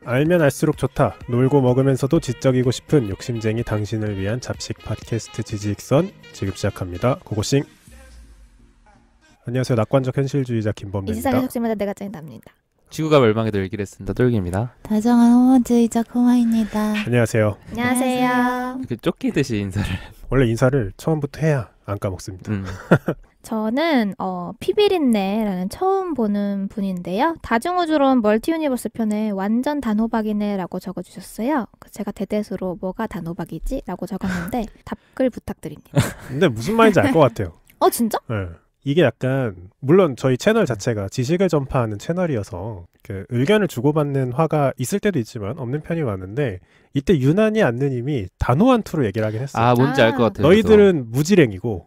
알면 알수록 좋다. 놀고 먹으면서도 지적이고 싶은 욕심쟁이 당신을 위한 잡식 팟캐스트 지지익선 지금 시작합니다. 고고싱. 안녕하세요. 낙관적 현실주의자 김범민입니다. 이 세상의 속셈마다 내가 짱이답니다. 지구가 멸망에도 일기를 했습니다. 똘기입니다. 다정한 호모주의자 코마입니다. 안녕하세요. 안녕하세요. 이렇게 쫓기듯이 인사를. 원래 인사를 처음부터 해야 안 까먹습니다. 저는 피비린내라는 처음 보는 분인데요. 다중우주론 멀티유니버스 편에 완전 단호박이네 라고 적어주셨어요. 제가 대대수로 뭐가 단호박이지? 라고 적었는데 답글 부탁드립니다. 근데 무슨 말인지 알 것 같아요. 진짜? 네. 이게 약간 물론 저희 채널 자체가 지식을 전파하는 채널이어서 그 의견을 주고받는 화가 있을 때도 있지만 없는 편이 많은데 이때 유난히 안느님이 단호한 투로 얘기를 하긴 했어요. 아, 뭔지 알 것 같아요. 너희들은 무지랭이고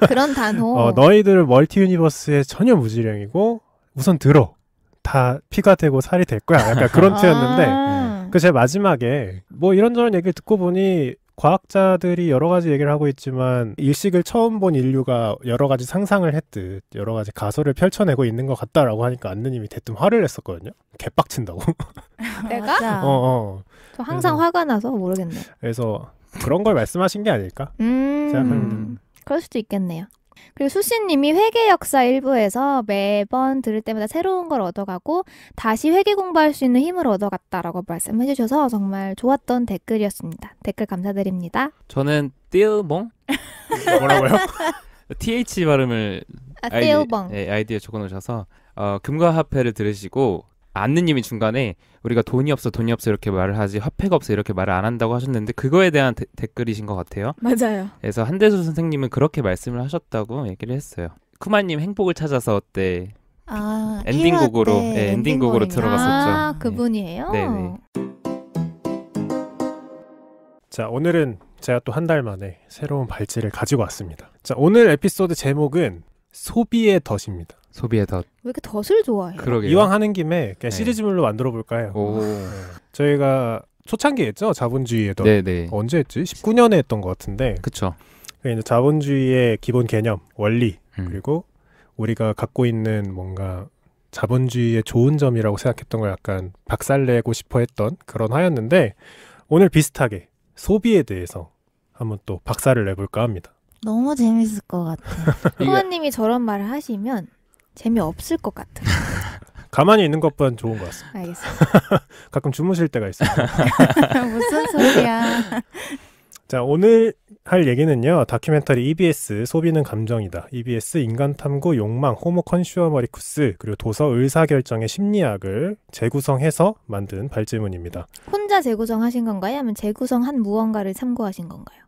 그런 단호. 너희들은 멀티 유니버스에 전혀 무지랭이고 우선 들어. 다 피가 되고 살이 될 거야. 약간 그런 투였는데 그 제 마지막에 뭐 이런저런 얘기를 듣고 보니 과학자들이 여러 가지 얘기를 하고 있지만 일식을 처음 본 인류가 여러 가지 상상을 했듯 여러 가지 가설을 펼쳐내고 있는 것 같다라고 하니까 안느님이 대뜸 화를 냈었거든요. 개빡친다고. 내가? 저 항상 화가 나서 모르겠네. 그래서 그런 걸 말씀하신 게 아닐까 생각합니다. 그럴 수도 있겠네요. 그리고 수씨님이 회계 역사 일부에서 매번 들을 때마다 새로운 걸 얻어가고 다시 회계 공부할 수 있는 힘을 얻어갔다라고 말씀해 주셔서 정말 좋았던 댓글이었습니다. 댓글 감사드립니다. 저는 띠우봉? 뭐라고요? TH 발음을 띠우봉. 아이디에 적어놓으셔서 금과 화폐를 들으시고 안느님이 중간에 우리가 돈이 없어 이렇게 말을 하지 화폐가 없어 이렇게 말을 안 한다고 하셨는데 그거에 대한 댓글이신 것 같아요. 맞아요. 그래서 한대수 선생님은 그렇게 말씀을 하셨다고 얘기를 했어요. 쿠마님 행복을 찾아서 때 엔딩곡으로 엔딩곡으로 들어갔었죠. 그분이에요? 네네. 자, 오늘은 제가 또 한 달 만에 새로운 발찌를 가지고 왔습니다. 자, 오늘 에피소드 제목은 소비의 덫입니다. 소비의 덫. 왜 이렇게 덫을 좋아해요? 그러게요. 이왕 하는 김에 그냥 시리즈물로 만들어 볼까요? 오. 저희가 초창기에 했죠? 자본주의의 덫. 네네. 언제 했지? 19년에 했던 것 같은데. 그쵸. 이제 자본주의의 기본 개념, 원리, 음. 그리고 우리가 갖고 있는 뭔가 자본주의의 좋은 점이라고 생각했던 걸 약간 박살내고 싶어 했던 그런 화였는데 오늘 비슷하게 소비에 대해서 한번 또 박살을 내볼까 합니다. 너무 재밌을 것 같아요. 후아님이 저런 말을 하시면 재미없을 것 같아요. 가만히 있는 것보단 좋은 것 같습니다. 알겠습니다. 가끔 주무실 때가 있어요. 무슨 소리야. 자, 오늘 할 얘기는요. 다큐멘터리 EBS 소비는 감정이다. EBS 인간탐구 욕망 호모 컨슈어머리쿠스 그리고 도서 의사결정의 심리학을 재구성해서 만든 발제문입니다. 혼자 재구성하신 건가요? 아니면 재구성한 무언가를 참고하신 건가요?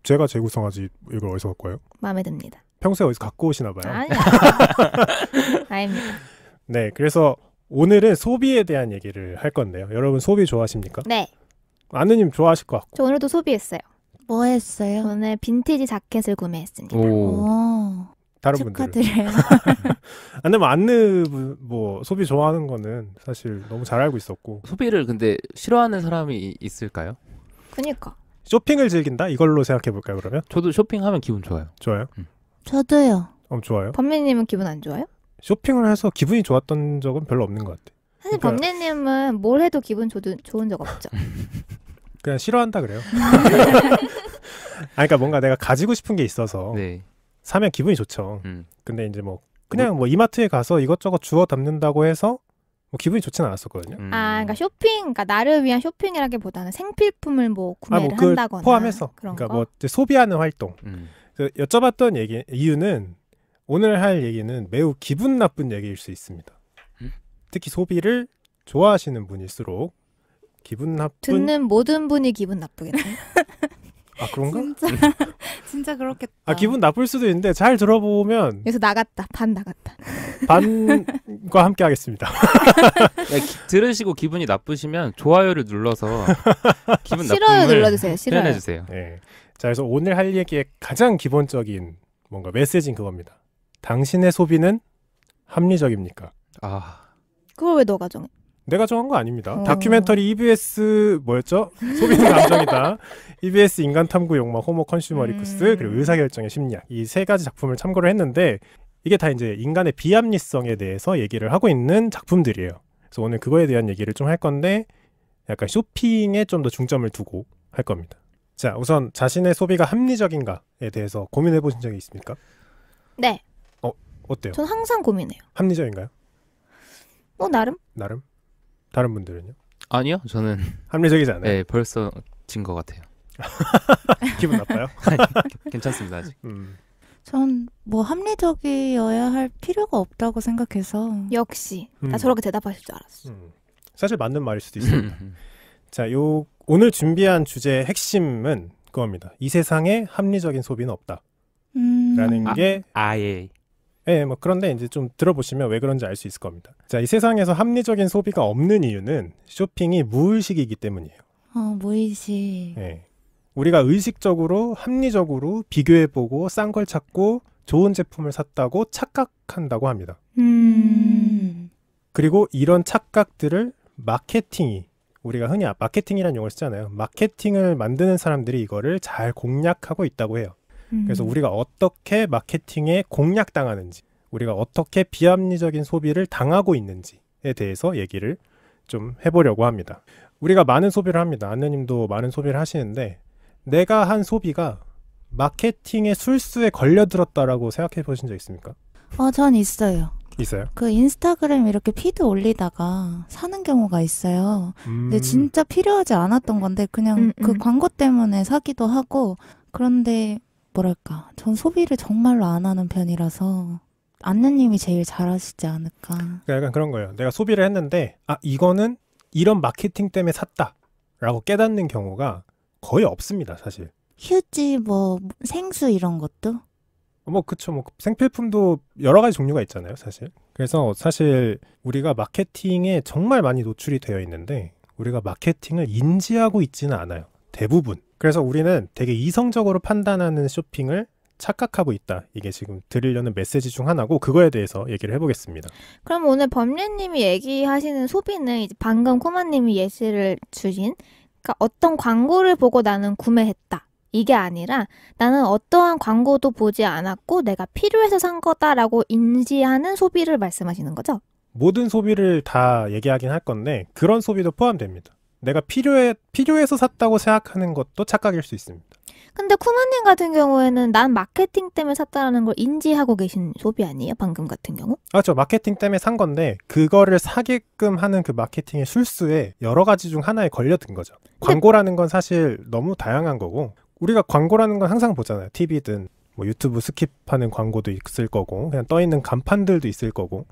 제가 재구성하지 이걸 어디서 갖고 와요? 마음에 듭니다. 평소에 어디서 갖고 오시나 봐요. 아니요. 아닙니다. 네, 그래서 오늘은 소비에 대한 얘기를 할 건데요. 여러분 소비 좋아하십니까? 네. 아느님 좋아하실 것 같고. 저 오늘도 소비했어요. 뭐 했어요? 오늘 빈티지 자켓을 구매했습니다. 오. 다른 분들은. 축하드려요. 근데 뭐 안느 뭐 소비 좋아하는 거는 사실 너무 잘 알고 있었고. 소비를 근데 싫어하는 사람이 있을까요? 그니까. 쇼핑을 즐긴다? 이걸로 생각해 볼까요, 그러면? 저도 쇼핑하면 기분 좋아요. 좋아요. 저도요. 좋아요. 범례님은 기분 안 좋아요? 쇼핑을 해서 기분이 좋았던 적은 별로 없는 것 같아요. 사실 그러니까- 범례님은 뭘 해도 기분 좋은 적 없죠. 그냥 싫어한다 그래요. 그러니까 뭔가 내가 가지고 싶은 게 있어서 네. 사면 기분이 좋죠. 음. 근데 이제 뭐 그냥 뭐 이마트에 가서 이것저것 주워 담는다고 해서 뭐 기분이 좋진 않았었거든요. 그러니까 그러니까 나를 위한 쇼핑이라기보다는 생필품을 뭐 구매를 그 한다거나 포함해서 그런 그러니까 거. 뭐 이제 소비하는 활동. 음. 그 여쭤봤던 이유는 오늘 할 얘기는 매우 기분 나쁜 얘기일 수 있습니다. 특히 소비를 좋아하시는 분일수록 기분 나쁜. 듣는 모든 분이 기분 나쁘겠네. 아 그런가? 진짜 그렇겠다. 아 기분 나쁠 수도 있는데 잘 들어보면 여기서 나갔다. 반 나갔다. 반과 함께 하겠습니다. 들으시고 기분이 나쁘시면 좋아요를 눌러서 기분 싫어요 나쁨을 눌러주세요. 싫어요. 표현해주세요. 네. 자, 그래서 오늘 할 얘기의 가장 기본적인 뭔가 메시지는 그겁니다. 당신의 소비는 합리적입니까? 아, 그걸 왜 너가 정해? 내가 정한 거 아닙니다. 다큐멘터리 EBS 뭐였죠? 소비는 감정이다. EBS 인간탐구 욕망 호모 컨슈머리쿠스 그리고 의사결정의 심리학 이 세 가지 작품을 참고를 했는데 이게 다 이제 인간의 비합리성에 대해서 얘기를 하고 있는 작품들이에요. 그래서 오늘 그거에 대한 얘기를 좀 할 건데 약간 쇼핑에 좀 더 중점을 두고 할 겁니다. 자, 우선 자신의 소비가 합리적인가에 대해서 고민해 보신 적이 있습니까? 네. 어때요? 전 항상 고민해요. 합리적인가요? 뭐 나름? 나름? 다른 분들은요? 아니요, 저는 합리적이지 않아요? 네, 벌써 진 것 같아요. 기분 나빠요? 괜찮습니다 아직. 전 뭐 합리적이어야 할 필요가 없다고 생각해서 역시 나 저렇게 대답하실 줄 알았어. 사실 맞는 말일 수도 있습니다. 자, 오늘 준비한 주제의 핵심은 그겁니다. 이 세상에 합리적인 소비는 없다. 라는 게 아예. 네, 뭐 그런데 이제 좀 들어보시면 왜 그런지 알 수 있을 겁니다. 자, 이 세상에서 합리적인 소비가 없는 이유는 쇼핑이 무의식이기 때문이에요. 무의식. 네. 우리가 의식적으로 합리적으로 비교해보고 싼 걸 찾고 좋은 제품을 샀다고 착각한다고 합니다. 그리고 이런 착각들을 마케팅이, 우리가 흔히 마케팅이라는 용어를 쓰잖아요. 마케팅을 만드는 사람들이 이거를 잘 공략하고 있다고 해요. 그래서 우리가 어떻게 마케팅에 공략당하는지, 우리가 어떻게 비합리적인 소비를 당하고 있는지에 대해서 얘기를 좀 해보려고 합니다. 우리가 많은 소비를 합니다. 안느님도 많은 소비를 하시는데 내가 한 소비가 마케팅의 술수에 걸려들었다라고 생각해 보신 적 있습니까? 전 있어요. 있어요? 그 인스타그램 이렇게 피드 올리다가 사는 경우가 있어요. 근데 진짜 필요하지 않았던 건데 그냥 그 광고 때문에 사기도 하고. 그런데 뭐랄까, 전 소비를 정말로 안 하는 편이라서 안느님이 제일 잘하시지 않을까. 그러니까 약간 그런 거예요. 내가 소비를 했는데 이거는 이런 마케팅 때문에 샀다라고 깨닫는 경우가 거의 없습니다, 사실. 휴지, 뭐 생수 이런 것도? 뭐 그쵸. 뭐 생필품도 여러 가지 종류가 있잖아요, 사실. 그래서 사실 우리가 마케팅에 정말 많이 노출이 되어 있는데 우리가 마케팅을 인지하고 있지는 않아요, 대부분. 그래서 우리는 되게 이성적으로 판단하는 쇼핑을 착각하고 있다. 이게 지금 드리려는 메시지 중 하나고, 그거에 대해서 얘기를 해보겠습니다. 그럼 오늘 범례님이 얘기하시는 소비는 이제 방금 코마님이 예시를 주신, 그러니까 어떤 광고를 보고 나는 구매했다. 이게 아니라 나는 어떠한 광고도 보지 않았고 내가 필요해서 산 거다라고 인지하는 소비를 말씀하시는 거죠? 모든 소비를 다 얘기하긴 할 건데 그런 소비도 포함됩니다. 내가 필요해서 샀다고 생각하는 것도 착각일 수 있습니다. 근데 쿠마님 같은 경우에는 난 마케팅 때문에 샀다라는 걸 인지하고 계신 소비 아니에요? 방금 같은 경우? 저 마케팅 때문에 산 건데 그거를 사게끔 하는 그 마케팅의 술수에 여러 가지 중 하나에 걸려든 거죠. 광고라는 건 사실 너무 다양한 거고, 우리가 광고라는 건 항상 보잖아요. TV든 뭐 유튜브 스킵하는 광고도 있을 거고 그냥 떠있는 간판들도 있을 거고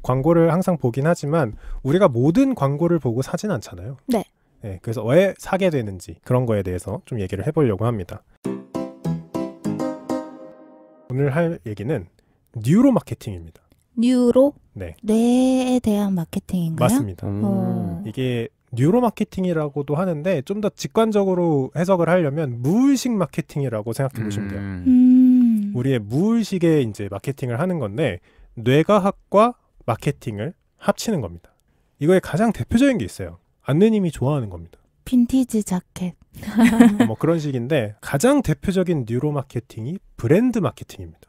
광고를 항상 보긴 하지만 우리가 모든 광고를 보고 사진 않잖아요. 네. 네, 그래서 왜 사게 되는지 그런 거에 대해서 좀 얘기를 해보려고 합니다. 오늘 할 얘기는 뉴로 마케팅입니다. 뉴로? 네. 뇌에 대한 마케팅인가요? 맞습니다. 이게 뉴로 마케팅이라고도 하는데 좀 더 직관적으로 해석을 하려면 무의식 마케팅이라고 생각해 보시면 돼요. 우리의 무의식에 이제 마케팅을 하는 건데 뇌과학과 마케팅을 합치는 겁니다. 이거에 가장 대표적인 게 있어요. 안느님이 좋아하는 겁니다. 빈티지 자켓. 뭐 그런 식인데 가장 대표적인 뉴로 마케팅이 브랜드 마케팅입니다.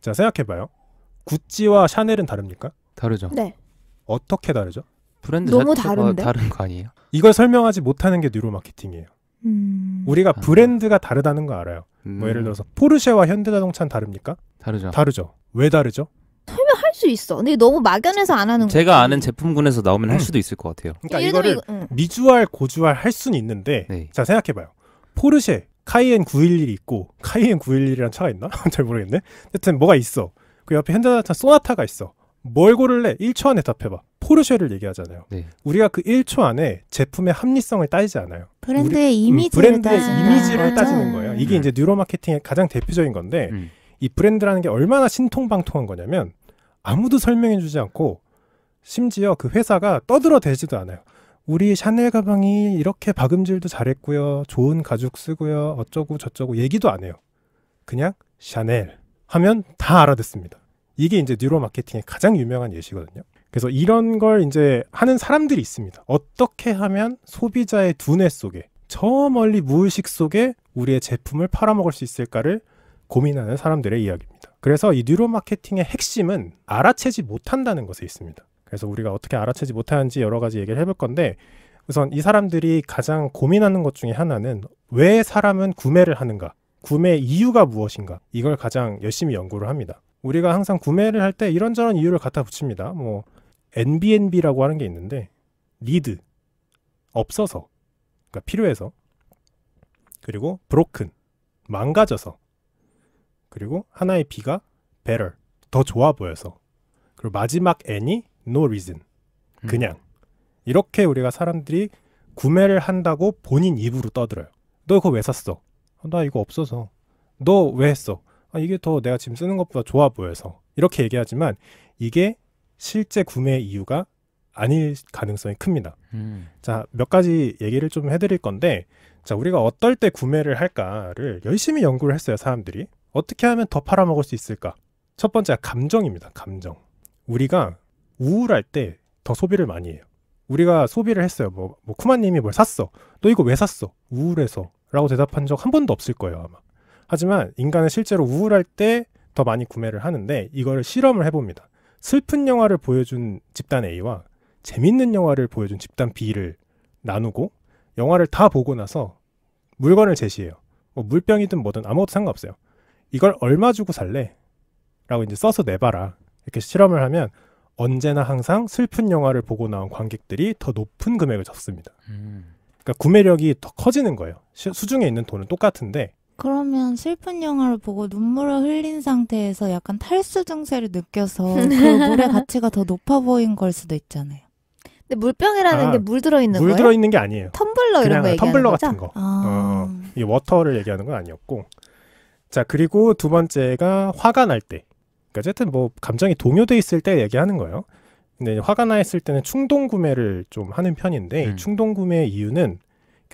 자, 생각해봐요. 구찌와 샤넬은 다릅니까? 다르죠. 네. 어떻게 다르죠? 브랜드 너무 자체가 다른데? 다른 거 아니에요? 이걸 설명하지 못하는 게 뉴로 마케팅이에요. 우리가 브랜드가 다르다는 거 알아요. 뭐 예를 들어서 포르쉐와 현대자동차는 다릅니까? 다르죠. 다르죠. 왜 다르죠? 할 수 있어. 근데 너무 막연해서 안 하는 거. 제가 아는 제품군에서 나오면 할 수도 있을 것 같아요. 그러니까 이거를 미주알, 고주알 할 수는 있는데 네. 자, 생각해봐요. 포르쉐, 카이엔 911이 있고 카이엔 911이라는 차가 있나? 잘 모르겠네. 하여튼 뭐가 있어. 그 옆에 현대자동차 소나타가 있어. 뭘 고를래? 1초 안에 답해봐. 포르쉐를 얘기하잖아요. 네. 우리가 그 1초 안에 제품의 합리성을 따지지 않아요. 브랜드의 이미지를 이미지를 따지는 거예요. 이게 이제 뉴로 마케팅의 가장 대표적인 건데 이 브랜드라는 게 얼마나 신통방통한 거냐면 아무도 설명해주지 않고 심지어 그 회사가 떠들어대지도 않아요. 우리 샤넬 가방이 이렇게 박음질도 잘했고요. 좋은 가죽 쓰고요. 어쩌고 저쩌고 얘기도 안 해요. 그냥 샤넬 하면 다 알아듣습니다. 이게 이제 뉴로 마케팅의 가장 유명한 예시거든요. 그래서 이런 걸 이제 하는 사람들이 있습니다. 어떻게 하면 소비자의 두뇌 속에, 저 멀리 무의식 속에 우리의 제품을 팔아먹을 수 있을까를 고민하는 사람들의 이야기입니다. 그래서 이 뉴로 마케팅의 핵심은 알아채지 못한다는 것에 있습니다. 그래서 우리가 어떻게 알아채지 못하는지 여러 가지 얘기를 해볼 건데 우선 이 사람들이 가장 고민하는 것 중에 하나는 왜 사람은 구매를 하는가? 구매 이유가 무엇인가? 이걸 가장 열심히 연구를 합니다. 우리가 항상 구매를 할 때 이런저런 이유를 갖다 붙입니다. 뭐 NBNB라고 하는 게 있는데 need, 없어서, 그러니까 필요해서, 그리고 broken, 망가져서, 그리고 하나의 B가 better, 더 좋아 보여서, 그리고 마지막 N이 no reason, 그냥. 이렇게 우리가 사람들이 구매를 한다고 본인 입으로 떠들어요. 너 그거 왜 샀어? 나 이거 없어서. 너 왜 했어? 이게 더 내가 지금 쓰는 것보다 좋아 보여서. 이렇게 얘기하지만 이게 실제 구매 이유가 아닐 가능성이 큽니다. 자, 몇 가지 얘기를 좀 해드릴 건데 자, 우리가 어떨 때 구매를 할까를 열심히 연구를 했어요. 사람들이. 어떻게 하면 더 팔아먹을 수 있을까? 첫 번째가 감정입니다. 감정. 우리가 우울할 때 더 소비를 많이 해요. 우리가 소비를 했어요. 뭐 쿠마님이 뭘 샀어. 너 이거 왜 샀어? 우울해서. 라고 대답한 적 한 번도 없을 거예요. 아마. 하지만 인간은 실제로 우울할 때 더 많이 구매를 하는데 이걸 실험을 해봅니다. 슬픈 영화를 보여준 집단 A와 재밌는 영화를 보여준 집단 B를 나누고 영화를 다 보고 나서 물건을 제시해요. 뭐 물병이든 뭐든 아무것도 상관없어요. 이걸 얼마 주고 살래? 라고 이제 써서 내봐라. 이렇게 실험을 하면 언제나 항상 슬픈 영화를 보고 나온 관객들이 더 높은 금액을 줬습니다. 그러니까 구매력이 더 커지는 거예요. 수중에 있는 돈은 똑같은데 그러면 슬픈 영화를 보고 눈물을 흘린 상태에서 약간 탈수 증세를 느껴서 그 물의 가치가 더 높아 보인 걸 수도 있잖아요. 근데 물병이라는 게 물 들어있는 거예요? 물 들어있는 게 아니에요. 텀블러 이런 거 얘기하는 텀블러 거죠? 같은 거. 이게 워터를 얘기하는 건 아니었고. 자, 그리고 두 번째가 화가 날 때. 그러니까 어쨌든 뭐 감정이 동요돼 있을 때 얘기하는 거예요. 근데 화가 나 있을 때는 충동 구매를 좀 하는 편인데 충동 구매의 이유는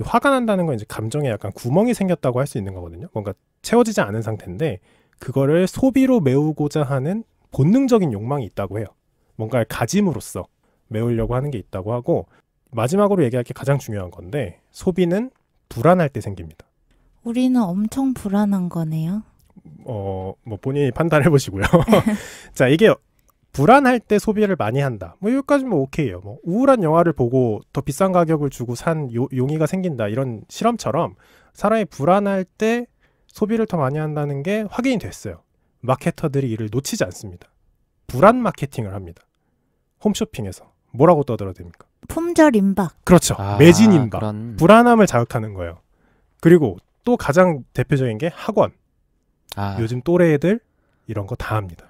화가 난다는 건 이제 감정에 약간 구멍이 생겼다고 할 수 있는 거거든요. 뭔가 채워지지 않은 상태인데 그거를 소비로 메우고자 하는 본능적인 욕망이 있다고 해요. 뭔가를 가짐으로써 메우려고 하는 게 있다고 하고 마지막으로 얘기할 게 가장 중요한 건데 소비는 불안할 때 생깁니다. 우리는 엄청 불안한 거네요. 뭐 본인이 판단해 보시고요. 자, 이게 불안할 때 소비를 많이 한다. 뭐 여기까지는 뭐 오케이요. 뭐 우울한 영화를 보고 더 비싼 가격을 주고 산 용의가 생긴다. 이런 실험처럼 사람이 불안할 때 소비를 더 많이 한다는 게 확인이 됐어요. 마케터들이 이를 놓치지 않습니다. 불안 마케팅을 합니다. 홈쇼핑에서. 뭐라고 떠들어댑니까? 품절 임박. 그렇죠. 매진 임박. 불안함을 자극하는 거예요. 그리고 또 가장 대표적인 게 학원. 요즘 또래 애들 이런 거 다 합니다.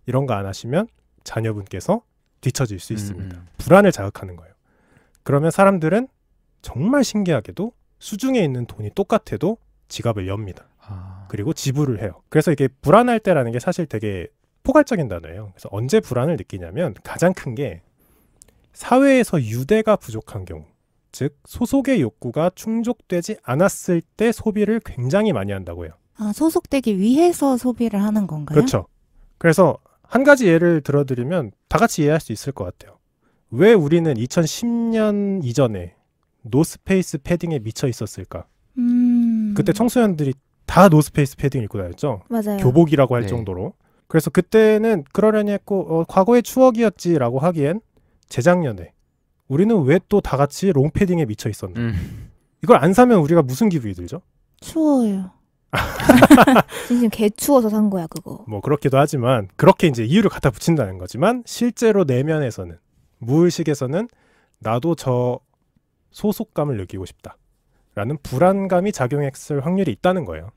이런 거 안 하시면 자녀분께서 뒤처질 수 있습니다. 불안을 자극하는 거예요. 그러면 사람들은 정말 신기하게도 수중에 있는 돈이 똑같아도 지갑을 엽니다. 그리고 지불을 해요. 그래서 이게 불안할 때라는 게 사실 되게 포괄적인 단어예요. 그래서 언제 불안을 느끼냐면 가장 큰 게 사회에서 유대가 부족한 경우, 즉 소속의 욕구가 충족되지 않았을 때 소비를 굉장히 많이 한다고 해요. 소속되기 위해서 소비를 하는 건가요? 그렇죠. 그래서 한 가지 예를 들어드리면 다 같이 이해할 수 있을 것 같아요. 왜 우리는 2010년 이전에 노스페이스 패딩에 미쳐 있었을까? 그때 청소년들이 다 노스페이스 패딩 입고 다녔죠. 맞아요. 교복이라고 할 정도로. 그래서 그때는 그러려니 했고 과거의 추억이었지라고 하기엔 재작년에 우리는 왜 또 다 같이 롱패딩에 미쳐 있었나? 이걸 안 사면 우리가 무슨 기분이 들죠? 추워요. 지금 개 추워서 산 거야 그거. 뭐 그렇기도 하지만 그렇게 이제 이유를 갖다 붙인다는 거지만 실제로 내면에서는 무의식에서는 나도 저 소속감을 느끼고 싶다라는 불안감이 작용했을 확률이 있다는 거예요.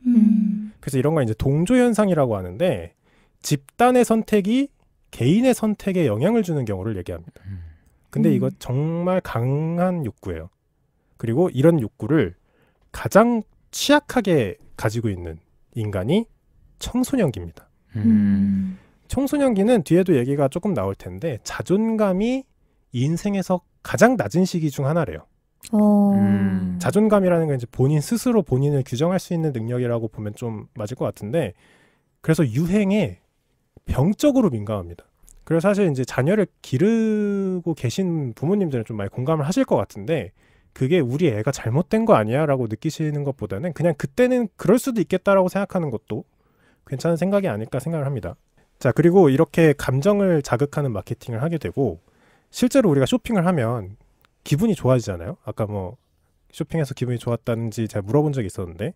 그래서 이런 걸 이제 동조 현상이라고 하는데 집단의 선택이 개인의 선택에 영향을 주는 경우를 얘기합니다. 근데 이거 정말 강한 욕구예요. 그리고 이런 욕구를 가장 취약하게 가지고 있는 인간이 청소년기입니다. 청소년기는 뒤에도 얘기가 조금 나올 텐데 자존감이 인생에서 가장 낮은 시기 중 하나래요. 자존감이라는 건 이제 본인 스스로 본인을 규정할 수 있는 능력이라고 보면 좀 맞을 것 같은데 그래서 유행에 병적으로 민감합니다. 그래서 사실 이제 자녀를 기르고 계신 부모님들은 좀 많이 공감을 하실 것 같은데 그게 우리 애가 잘못된 거 아니야? 라고 느끼시는 것보다는 그냥 그때는 그럴 수도 있겠다라고 생각하는 것도 괜찮은 생각이 아닐까 생각을 합니다. 자, 그리고 이렇게 감정을 자극하는 마케팅을 하게 되고 실제로 우리가 쇼핑을 하면 기분이 좋아지잖아요. 아까 뭐 쇼핑해서 기분이 좋았다는지 잘 물어본 적이 있었는데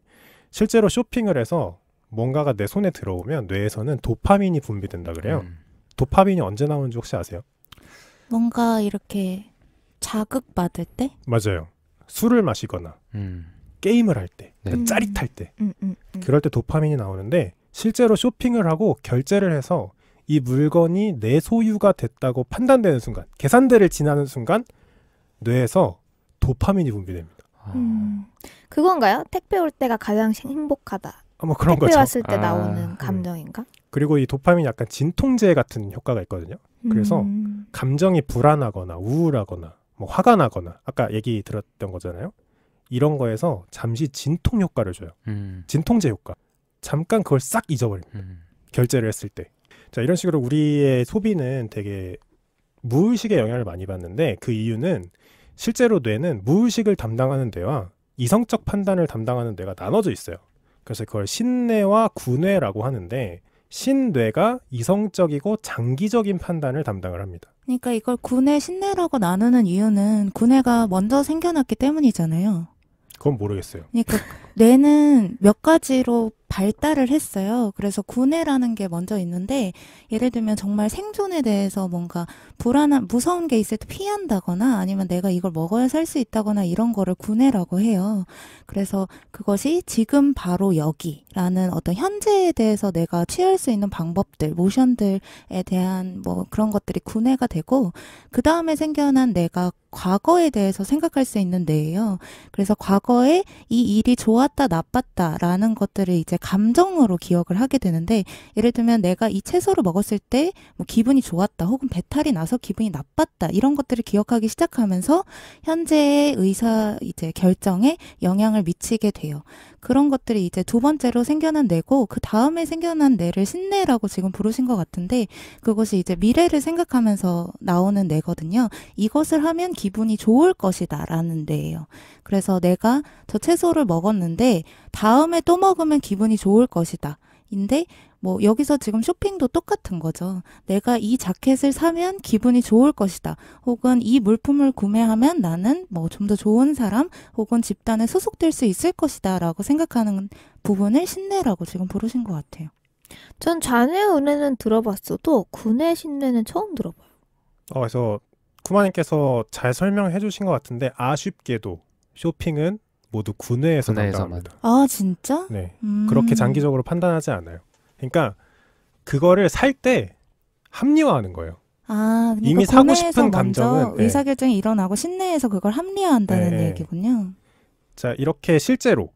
실제로 쇼핑을 해서 뭔가가 내 손에 들어오면 뇌에서는 도파민이 분비된다 그래요. 도파민이 언제 나오는지 혹시 아세요? 뭔가 이렇게 자극받을 때? 맞아요. 술을 마시거나 게임을 할 때, 네. 짜릿할 때 그럴 때 도파민이 나오는데 실제로 쇼핑을 하고 결제를 해서 이 물건이 내 소유가 됐다고 판단되는 순간, 계산대를 지나는 순간 뇌에서 도파민이 분비됩니다. 그건가요? 택배 올 때가 가장 행복하다. 뭐 그런 택배 거죠. 왔을 때 나오는 감정인가? 그리고 이 도파민이 약간 진통제 같은 효과가 있거든요. 그래서 감정이 불안하거나 우울하거나 뭐 화가 나거나 아까 얘기 들었던 거잖아요. 이런 거에서 잠시 진통 효과를 줘요. 진통제 효과. 잠깐 그걸 싹 잊어버립니다. 결제를 했을 때. 자, 이런 식으로 우리의 소비는 되게 무의식의 영향을 많이 받는데 그 이유는 실제로 뇌는 무의식을 담당하는 뇌와 이성적 판단을 담당하는 뇌가 나눠져 있어요. 그래서 그걸 신뇌와 구뇌라고 하는데 신뇌가 이성적이고 장기적인 판단을 담당을 합니다. 그러니까 이걸 구뇌, 신뇌라고 나누는 이유는 구뇌가 먼저 생겨났기 때문이잖아요. 그건 모르겠어요. 그러니까 뇌는 몇 가지로 발달을 했어요. 그래서 구뇌라는 게 먼저 있는데 예를 들면 정말 생존에 대해서 뭔가 무서운 게 있을 때 피한다거나 아니면 내가 이걸 먹어야 살 수 있다거나 이런 거를 구뇌라고 해요. 그래서 그것이 지금 바로 여기라는 어떤 현재에 대해서 내가 취할 수 있는 방법들, 모션들에 대한 뭐 그런 것들이 구뇌가 되고 그 다음에 생겨난 내가 과거에 대해서 생각할 수 있는 뇌예요. 그래서 과거에 이 일이 좋았다 나빴다라는 것들을 이제 감정으로 기억을 하게 되는데 예를 들면 내가 이 채소를 먹었을 때 뭐 기분이 좋았다 혹은 배탈이 나서 기분이 나빴다 이런 것들을 기억하기 시작하면서 현재의 이제 결정에 영향을 미치게 돼요. 그런 것들이 이제 두 번째로 생겨난 뇌고 그 다음에 생겨난 뇌를 신뇌라고 지금 부르신 것 같은데 그것이 이제 미래를 생각하면서 나오는 뇌거든요. 이것을 하면 기분이 좋을 것이다 라는 뇌예요. 그래서 내가 저 채소를 먹었는데 다음에 또 먹으면 기분이 좋을 것이다. 인데 뭐 여기서 지금 쇼핑도 똑같은 거죠. 내가 이 자켓을 사면 기분이 좋을 것이다. 혹은 이 물품을 구매하면 나는 뭐 좀 더 좋은 사람 혹은 집단에 소속될 수 있을 것이다 라고 생각하는 부분을 신뇌라고 지금 부르신 것 같아요. 전 좌뇌 우뇌는 들어봤어도 구뇌 신뇌는 처음 들어봐요. 그래서 쿠마님께서 잘 설명해 주신 것 같은데 아쉽게도 쇼핑은 모두 구뇌에서 담당합니다. 아 진짜? 네. 그렇게 장기적으로 판단하지 않아요. 그러니까 그거를 살 때 합리화하는 거예요. 아, 그러니까 이미 사고 싶은 감정은 의사결정이 일어나고 신뇌에서 그걸 합리화한다는 얘기군요. 자, 이렇게 실제로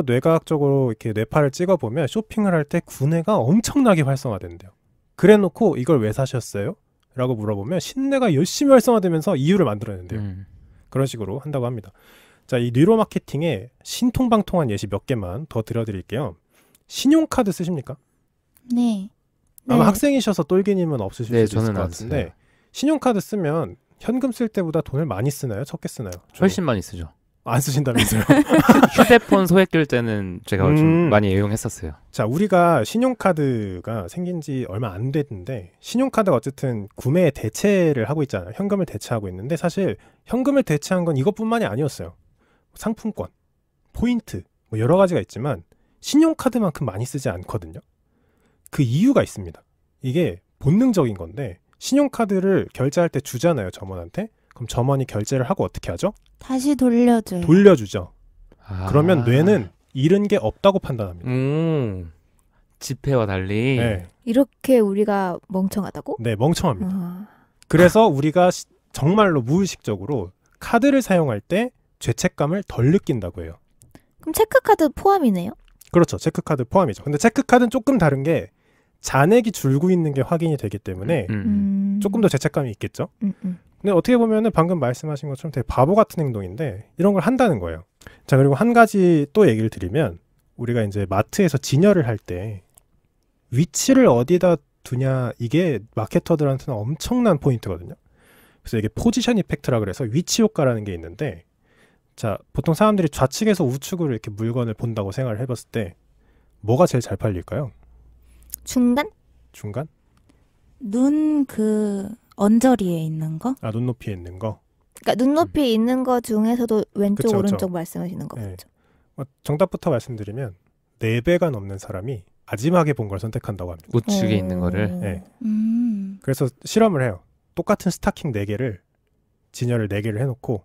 뇌과학적으로 이렇게 뇌파를 찍어보면 쇼핑을 할 때 구뇌가 엄청나게 활성화된대요. 그래놓고 이걸 왜 사셨어요? 라고 물어보면 신뇌가 열심히 활성화되면서 이유를 만들어낸대요. 그런 식으로 한다고 합니다. 자, 이 뉴로마케팅의 신통방통한 예시 몇 개만 더 들려드릴게요. 신용카드 쓰십니까? 네. 아마 학생이셔서 똘기님은 없으실 네, 수도 있을 저는 것 안 같은데 써요. 신용카드 쓰면 현금 쓸 때보다 돈을 많이 쓰나요? 적게 쓰나요? 훨씬 많이 쓰죠. 안 쓰신다면서요? 휴대폰 소액 결제는 제가 좀 많이 애용했었어요. 자, 우리가 신용카드가 생긴 지 얼마 안 됐는데 신용카드가 어쨌든 구매의 대체를 하고 있잖아요. 현금을 대체하고 있는데 사실 현금을 대체한 건 이것뿐만이 아니었어요. 상품권, 포인트 뭐 여러 가지가 있지만 신용카드만큼 많이 쓰지 않거든요. 그 이유가 있습니다. 이게 본능적인 건데 신용카드를 결제할 때 주잖아요, 점원한테. 그럼 점원이 결제를 하고 어떻게 하죠? 다시 돌려줘요. 돌려주죠. 그러면 뇌는 잃은 게 없다고 판단합니다. 지폐와 달리. 네. 이렇게 우리가 멍청하다고? 네, 멍청합니다. 그래서 우리가 정말로 무의식적으로 카드를 사용할 때 죄책감을 덜 느낀다고 해요. 그럼 체크카드 포함이네요? 그렇죠. 체크카드 포함이죠. 근데 체크카드는 조금 다른 게 잔액이 줄고 있는 게 확인이 되기 때문에 조금 더 죄책감이 있겠죠. 근데 어떻게 보면은 방금 말씀하신 것처럼 되게 바보 같은 행동인데 이런 걸 한다는 거예요. 자, 그리고 한 가지 또 얘기를 드리면 우리가 이제 마트에서 진열을 할 때 위치를 어디다 두냐 이게 마케터들한테는 엄청난 포인트거든요. 그래서 이게 포지션 이펙트라 그래서 위치 효과라는 게 있는데 자, 보통 사람들이 좌측에서 우측으로 이렇게 물건을 본다고 생각을 해봤을 때 뭐가 제일 잘 팔릴까요? 중간? 중간? 눈 그 언저리에 있는 거? 아, 눈높이에 있는 거. 그러니까 눈높이에 있는 거 중에서도 왼쪽 그쵸, 오른쪽 그쵸. 말씀하시는 거죠. 네. 정답부터 말씀드리면 4배가 넘는 사람이 마지막에 본 걸 선택한다고 합니다. 우측에 있는 거를. 네. 음. 그래서 실험을 해요. 똑같은 스타킹 4개를 진열을 4개를 해놓고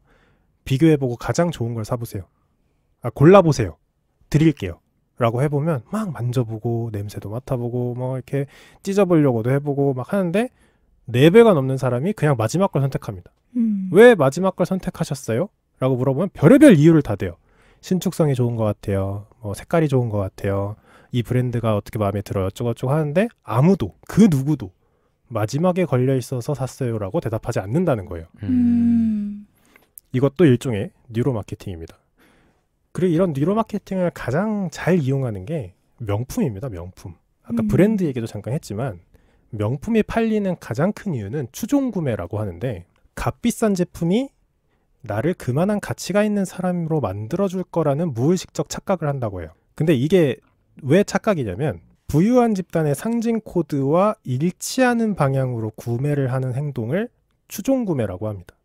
비교해보고 가장 좋은 걸 사보세요. 아, 골라보세요. 드릴게요. 라고 해보면 막 만져보고 냄새도 맡아보고 뭐 이렇게 찢어보려고도 해보고 막 하는데 4배가 넘는 사람이 그냥 마지막 걸 선택합니다. 왜 마지막 걸 선택하셨어요? 라고 물어보면 별의별 이유를 다 대요. 신축성이 좋은 것 같아요. 뭐 색깔이 좋은 것 같아요. 이 브랜드가 어떻게 마음에 들어요. 어쩌고저쩌고 하는데 아무도 그 누구도 마지막에 걸려 있어서 샀어요라고 대답하지 않는다는 거예요. 이것도 일종의 뉴로 마케팅입니다. 그리고 이런 뉴로 마케팅을 가장 잘 이용하는 게 명품입니다. 명품. 아까 브랜드 얘기도 잠깐 했지만 명품이 팔리는 가장 큰 이유는 추종 구매라고 하는데 값비싼 제품이 나를 그만한 가치가 있는 사람으로 만들어줄 거라는 무의식적 착각을 한다고 해요. 근데 이게 왜 착각이냐면 부유한 집단의 상징 코드와 일치하는 방향으로 구매를 하는 행동을 추종 구매라고 합니다.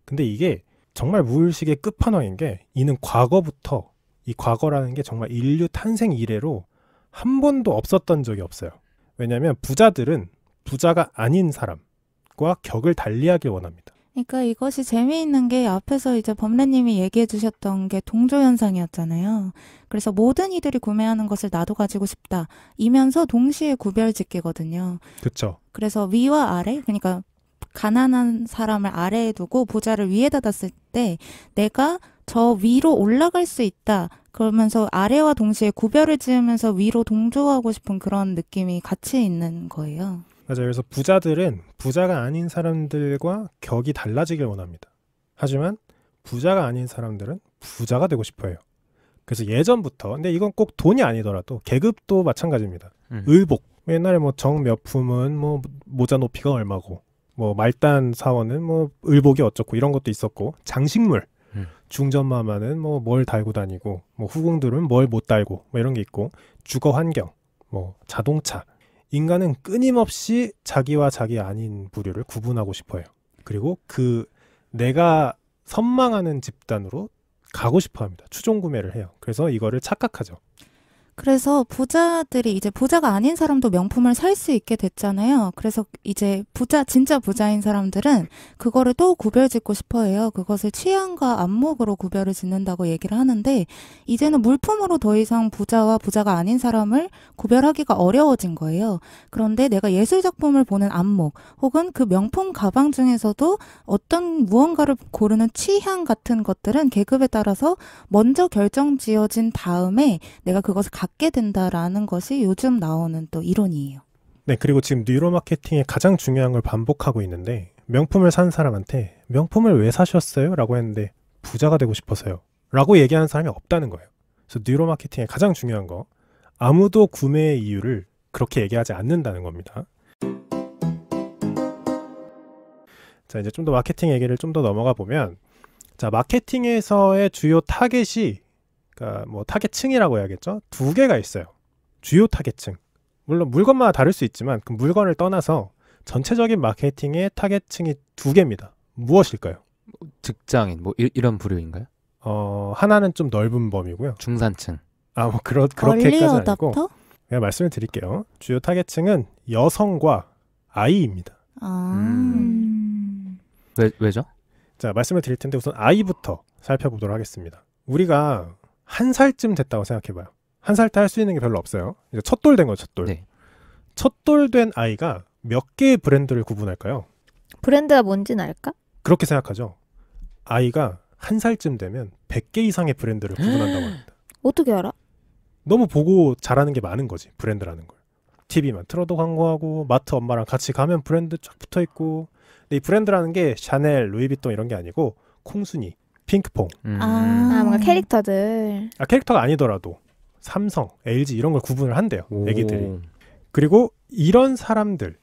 근데 이게 정말 무의식의 끝판왕인 게 이는 과거부터 이 과거라는 게 정말 인류 탄생 이래로 한 번도 없었던 적이 없어요. 왜냐하면 부자들은 부자가 아닌 사람과 격을 달리하길 원합니다. 그러니까 이것이 재미있는 게 앞에서 이제 범래님이 얘기해 주셨던 게 동조현상이었잖아요. 그래서 모든 이들이 구매하는 것을 나도 가지고 싶다. 이면서 동시에 구별짓기거든요. 그렇죠. 그래서 위와 아래, 그러니까 가난한 사람을 아래에 두고 부자를 위에다 뒀을 때 내가 저 위로 올라갈 수 있다. 그러면서 아래와 동시에 구별을 지으면서 위로 동조하고 싶은 그런 느낌이 같이 있는 거예요. 맞아요. 그래서 부자들은 부자가 아닌 사람들과 격이 달라지길 원합니다. 하지만 부자가 아닌 사람들은 부자가 되고 싶어요. 그래서 예전부터, 근데 이건 꼭 돈이 아니더라도 계급도 마찬가지입니다. 의복. 옛날에 뭐 정몇품은 뭐 모자 높이가 얼마고, 뭐 말단 사원은 뭐 의복이 어쩌고 이런 것도 있었고, 장식물. 중전마마는 뭐 뭘 달고 다니고, 뭐 후궁들은 뭘 못 달고, 뭐 이런 게 있고, 주거 환경, 뭐 자동차. 인간은 끊임없이 자기와 자기 아닌 부류를 구분하고 싶어요. 그리고 그 내가 선망하는 집단으로 가고 싶어 합니다. 추종 구매를 해요. 그래서 이거를 착각하죠. 그래서 부자들이 이제 부자가 아닌 사람도 명품을 살 수 있게 됐잖아요. 그래서 이제 진짜 부자인 사람들은 그거를 또 구별짓고 싶어 해요. 그것을 취향과 안목으로 구별을 짓는다고 얘기를 하는데 이제는 물품으로 더 이상 부자와 부자가 아닌 사람을 구별하기가 어려워진 거예요. 그런데 내가 예술작품을 보는 안목 혹은 그 명품 가방 중에서도 어떤 무언가를 고르는 취향 같은 것들은 계급에 따라서 먼저 결정지어진 다음에 내가 그것을 갖게 된다라는 것이 요즘 나오는 또 이론이에요. 네, 그리고 지금 뉴로 마케팅의 가장 중요한 걸 반복하고 있는데 명품을 산 사람한테 명품을 왜 사셨어요? 라고 했는데 부자가 되고 싶어서요. 라고 얘기하는 사람이 없다는 거예요. 그래서 뉴로 마케팅의 가장 중요한 거 아무도 구매의 이유를 그렇게 얘기하지 않는다는 겁니다. 자, 이제 좀 더 마케팅 얘기를 좀 더 넘어가 보면 자, 마케팅에서의 주요 타겟이 그러니까 뭐 타겟층이라고 해야겠죠? 2개가 있어요. 주요 타겟층. 물론 물건마다 다를 수 있지만 그 물건을 떠나서 전체적인 마케팅의 타겟층이 2개입니다. 무엇일까요? 직장인 뭐 이런 부류인가요? 하나는 좀 넓은 범위고요. 중산층. 뭐 그렇게까지는 아니고 어답터? 그냥 말씀을 드릴게요. 주요 타겟층은 여성과 아이입니다. 왜죠? 자, 말씀을 드릴 텐데 우선 아이부터 살펴보도록 하겠습니다. 우리가 1살쯤 됐다고 생각해봐요. 1살 때 할 수 있는 게 별로 없어요. 이제 첫돌 된 거죠, 첫돌. 네. 첫돌 된 아이가 몇 개의 브랜드를 구분할까요? 브랜드가 뭔지는 알까? 그렇게 생각하죠. 아이가 1살쯤 되면 100개 이상의 브랜드를 구분한다고 합니다. 어떻게 알아? 너무 보고 잘하는 게 많은 거지, 브랜드라는 걸. TV만 틀어도 광고하고 마트 엄마랑 같이 가면 브랜드 쫙 붙어있고. 근데 이 브랜드라는 게 샤넬, 루이비통 이런 게 아니고 콩순이, 핑크퐁. 뭔가 캐릭터들. 캐릭터가 아니더라도 삼성, LG 이런 걸 구분을 한대요. 애기들이. 그리고 이런 사람들,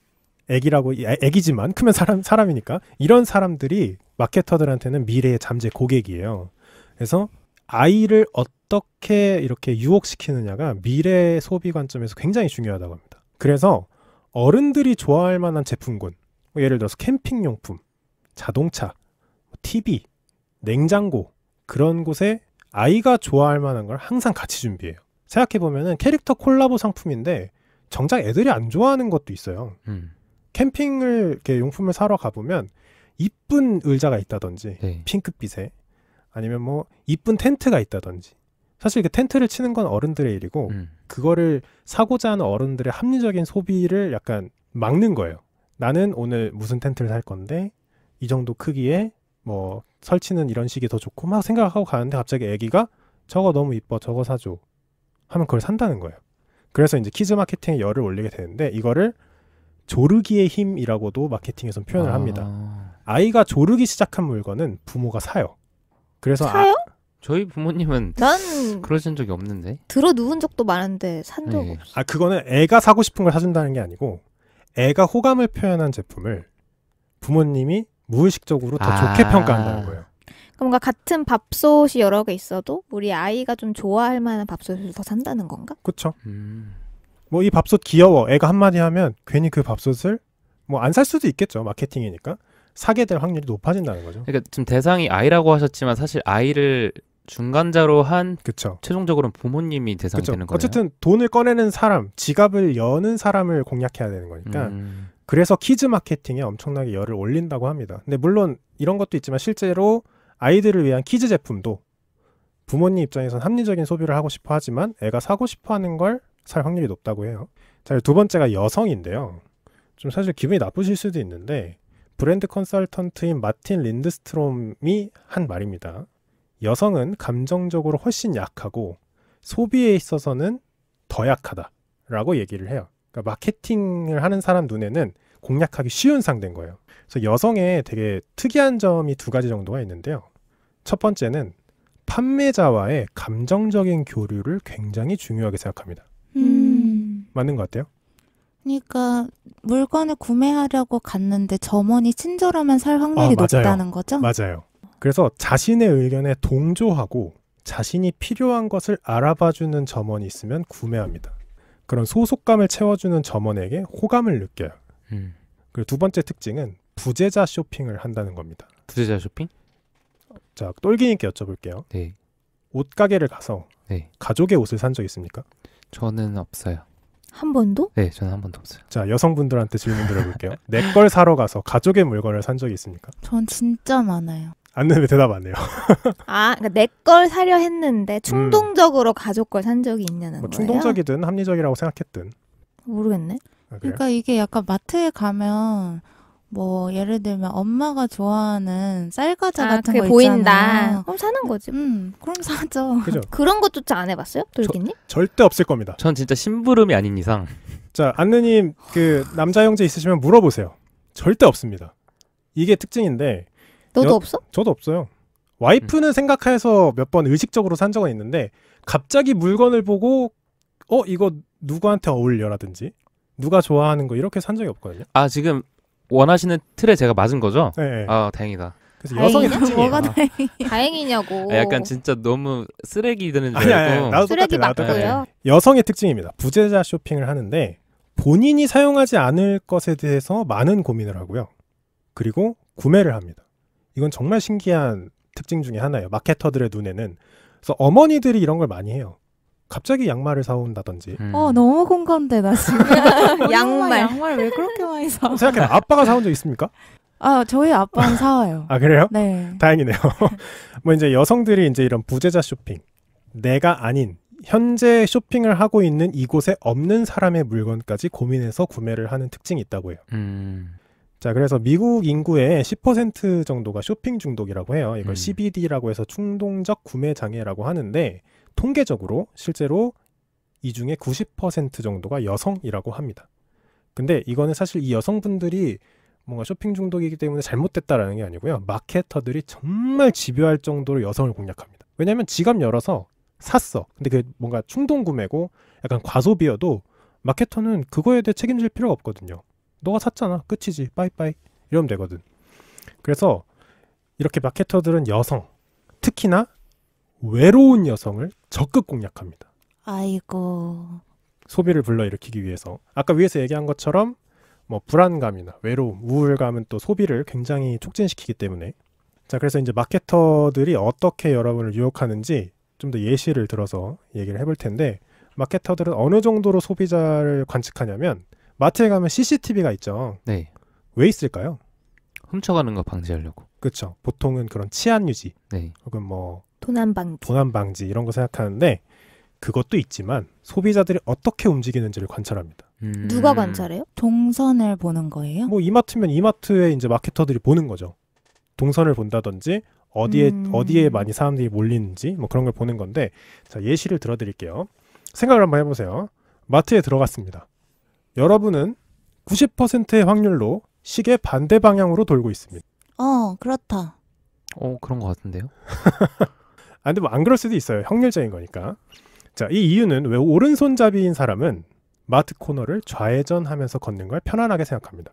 애기지만 크면 사람이니까 이런 사람들이 마케터들한테는 미래의 잠재 고객이에요. 그래서 아이를 어떻게 이렇게 유혹시키느냐가 미래 소비 관점에서 굉장히 중요하다고 합니다. 그래서 어른들이 좋아할 만한 제품군, 뭐 예를 들어서 캠핑용품, 자동차, TV, 냉장고, 그런 곳에 아이가 좋아할 만한 걸 항상 같이 준비해요. 생각해보면은 캐릭터 콜라보 상품인데 정작 애들이 안 좋아하는 것도 있어요. 캠핑을 이렇게 용품을 사러 가보면 이쁜 의자가 있다든지 네. 핑크빛에, 아니면 뭐 이쁜 텐트가 있다든지, 사실 그 텐트를 치는 건 어른들의 일이고 그거를 사고자 하는 어른들의 합리적인 소비를 약간 막는 거예요. 나는 오늘 무슨 텐트를 살 건데 이 정도 크기에 뭐 설치는 이런 식이 더 좋고 막 생각하고 가는데 갑자기 애기가 저거 너무 이뻐, 저거 사줘 하면 그걸 산다는 거예요. 그래서 이제 키즈 마케팅에 열을 올리게 되는데, 이거를 조르기의 힘이라고도 마케팅에서 표현을 합니다. 아이가 조르기 시작한 물건은 부모가 사요. 그래서 사요? 저희 부모님은 난 그러신 적이 없는데. 들어 누운 적도 많은데 산 적 네. 없어. 그거는 애가 사고 싶은 걸 사준다는 게 아니고, 애가 호감을 표현한 제품을 부모님이 무의식적으로 더 좋게 평가한다는 거예요. 뭔가 같은 밥솥이 여러 개 있어도 우리 아이가 좀 좋아할 만한 밥솥을 더 산다는 건가? 그렇죠. 뭐 이 밥솥 귀여워, 애가 한마디 하면 괜히 그 밥솥을 뭐 안 살 수도 있겠죠. 마케팅이니까 사게 될 확률이 높아진다는 거죠. 그러니까 지금 대상이 아이라고 하셨지만 사실 아이를 중간자로 한 그렇죠. 최종적으로는 부모님이 대상이 되는 거예요. 어쨌든 돈을 꺼내는 사람, 지갑을 여는 사람을 공략해야 되는 거니까 그래서 키즈 마케팅에 엄청나게 열을 올린다고 합니다. 근데 물론 이런 것도 있지만 실제로 아이들을 위한 키즈 제품도 부모님 입장에선 합리적인 소비를 하고 싶어 하지만 애가 사고 싶어 하는 걸 살 확률이 높다고 해요. 자, 두 번째가 여성인데요. 좀 사실 기분이 나쁘실 수도 있는데, 브랜드 컨설턴트인 마틴 린드스트롬이 한 말입니다. 여성은 감정적으로 훨씬 약하고 소비에 있어서는 더 약하다라고 얘기를 해요. 그러니까 마케팅을 하는 사람 눈에는 공략하기 쉬운 상대인 거예요. 그래서 여성의 되게 특이한 점이 두 가지 정도가 있는데요. 첫 번째는 판매자와의 감정적인 교류를 굉장히 중요하게 생각합니다. 맞는 것 같아요? 그러니까 물건을 구매하려고 갔는데 점원이 친절하면 살 확률이 높다는 거죠? 맞아요. 그래서 자신의 의견에 동조하고 자신이 필요한 것을 알아봐주는 점원이 있으면 구매합니다. 그런 소속감을 채워주는 점원에게 호감을 느껴요. 그리고 두 번째 특징은 부재자 쇼핑을 한다는 겁니다. 부재자 쇼핑? 자, 똘기님께 여쭤볼게요. 네. 옷가게를 가서 네. 가족의 옷을 산 적 있습니까? 저는 없어요. 한 번도? 네, 저는 한 번도 없어요. 자, 여성분들한테 질문 드려볼게요. 내 걸 사러 가서 가족의 물건을 산 적이 있습니까? 전 진짜 많아요. 안는 왜 대답 안 해요? 그러니까 내 걸 사려 했는데 충동적으로 가족 걸 산 적이 있냐는 뭐 거예요? 충동적이든 합리적이라고 생각했든. 모르겠네. 그래요? 그러니까 이게 약간 마트에 가면 뭐 예를 들면 엄마가 좋아하는 쌀과자 같은 그게 거 보인다. 있잖아요. 그럼 사는 거지. 뭐. 그럼 사죠. 그죠? 그런 것조차 안 해봤어요? 돌기님? 절대 없을 겁니다. 전 진짜 심부름이 아닌 이상. 자, 안느님 그 남자 형제 있으시면 물어보세요. 절대 없습니다. 이게 특징인데. 너도 없어? 저도 없어요. 와이프는 생각해서 몇 번 의식적으로 산 적은 있는데 갑자기 물건을 보고 이거 누구한테 어울려라든지 누가 좋아하는 거 이렇게 산 적이 없거든요. 지금 원하시는 틀에 제가 맞은 거죠? 네. 다행이다. 그래서 여성의 다행이다. 특징이에요. 뭐가 다행이냐고. 약간 진짜 너무 쓰레기 드는 줄 알고. 아니야. 나도 쓰레기 똑같아. 맞고요. 여성의 특징입니다. 부재자 쇼핑을 하는데 본인이 사용하지 않을 것에 대해서 많은 고민을 하고요. 그리고 구매를 합니다. 이건 정말 신기한 특징 중에 하나예요. 마케터들의 눈에는. 그래서 어머니들이 이런 걸 많이 해요. 갑자기 양말을 사온다든지. 너무 공감돼 나 지금. 양말 왜 그렇게 많이 사? 생각해봐. 아빠가 사온 적 있습니까? 저희 아빠는 사와요. 그래요? 네. 다행이네요. 뭐 이제 여성들이 이제 이런 부재자 쇼핑, 내가 아닌 현재 쇼핑을 하고 있는 이곳에 없는 사람의 물건까지 고민해서 구매를 하는 특징이 있다고 해요. 자, 그래서 미국 인구의 10% 정도가 쇼핑 중독이라고 해요. 이걸 CBD라고 해서 충동적 구매 장애라고 하는데 통계적으로 실제로 이 중에 90% 정도가 여성이라고 합니다. 근데 이거는 사실 이 여성분들이 뭔가 쇼핑 중독이기 때문에 잘못됐다라는 게 아니고요. 마케터들이 정말 집요할 정도로 여성을 공략합니다. 왜냐하면 지갑 열어서 샀어. 근데 그게 뭔가 충동 구매고 약간 과소비여도 마케터는 그거에 대해 책임질 필요가 없거든요. 너가 샀잖아. 끝이지. 빠이빠이. 이러면 되거든. 그래서 이렇게 마케터들은 여성, 특히나 외로운 여성을 적극 공략합니다. 아이고. 소비를 불러일으키기 위해서. 아까 위에서 얘기한 것처럼 뭐 불안감이나 외로움, 우울감은 또 소비를 굉장히 촉진시키기 때문에 자 그래서 이제 마케터들이 어떻게 여러분을 유혹하는지 좀 더 예시를 들어서 얘기를 해볼 텐데 마케터들은 어느 정도로 소비자를 관측하냐면 마트에 가면 CCTV가 있죠. 네. 왜 있을까요? 훔쳐가는 거 방지하려고. 그렇죠. 보통은 그런 치안 유지 네. 혹은 뭐 도난 방지. 도난 방지 이런 거 생각하는데 그것도 있지만 소비자들이 어떻게 움직이는지를 관찰합니다. 누가 관찰해요? 동선을 보는 거예요? 뭐 이마트면 이마트에 이제 마케터들이 보는 거죠. 동선을 본다든지 어디에 많이 사람들이 몰리는지 뭐 그런 걸 보는 건데 자 예시를 들어드릴게요. 생각을 한번 해보세요. 마트에 들어갔습니다. 여러분은 90%의 확률로 시계 반대 방향으로 돌고 있습니다. 그렇다. 그런 것 같은데요? 근데 뭐 안 그럴 수도 있어요. 확률적인 거니까. 자, 이 이유는 왜 오른손잡이인 사람은 마트 코너를 좌회전하면서 걷는 걸 편안하게 생각합니다.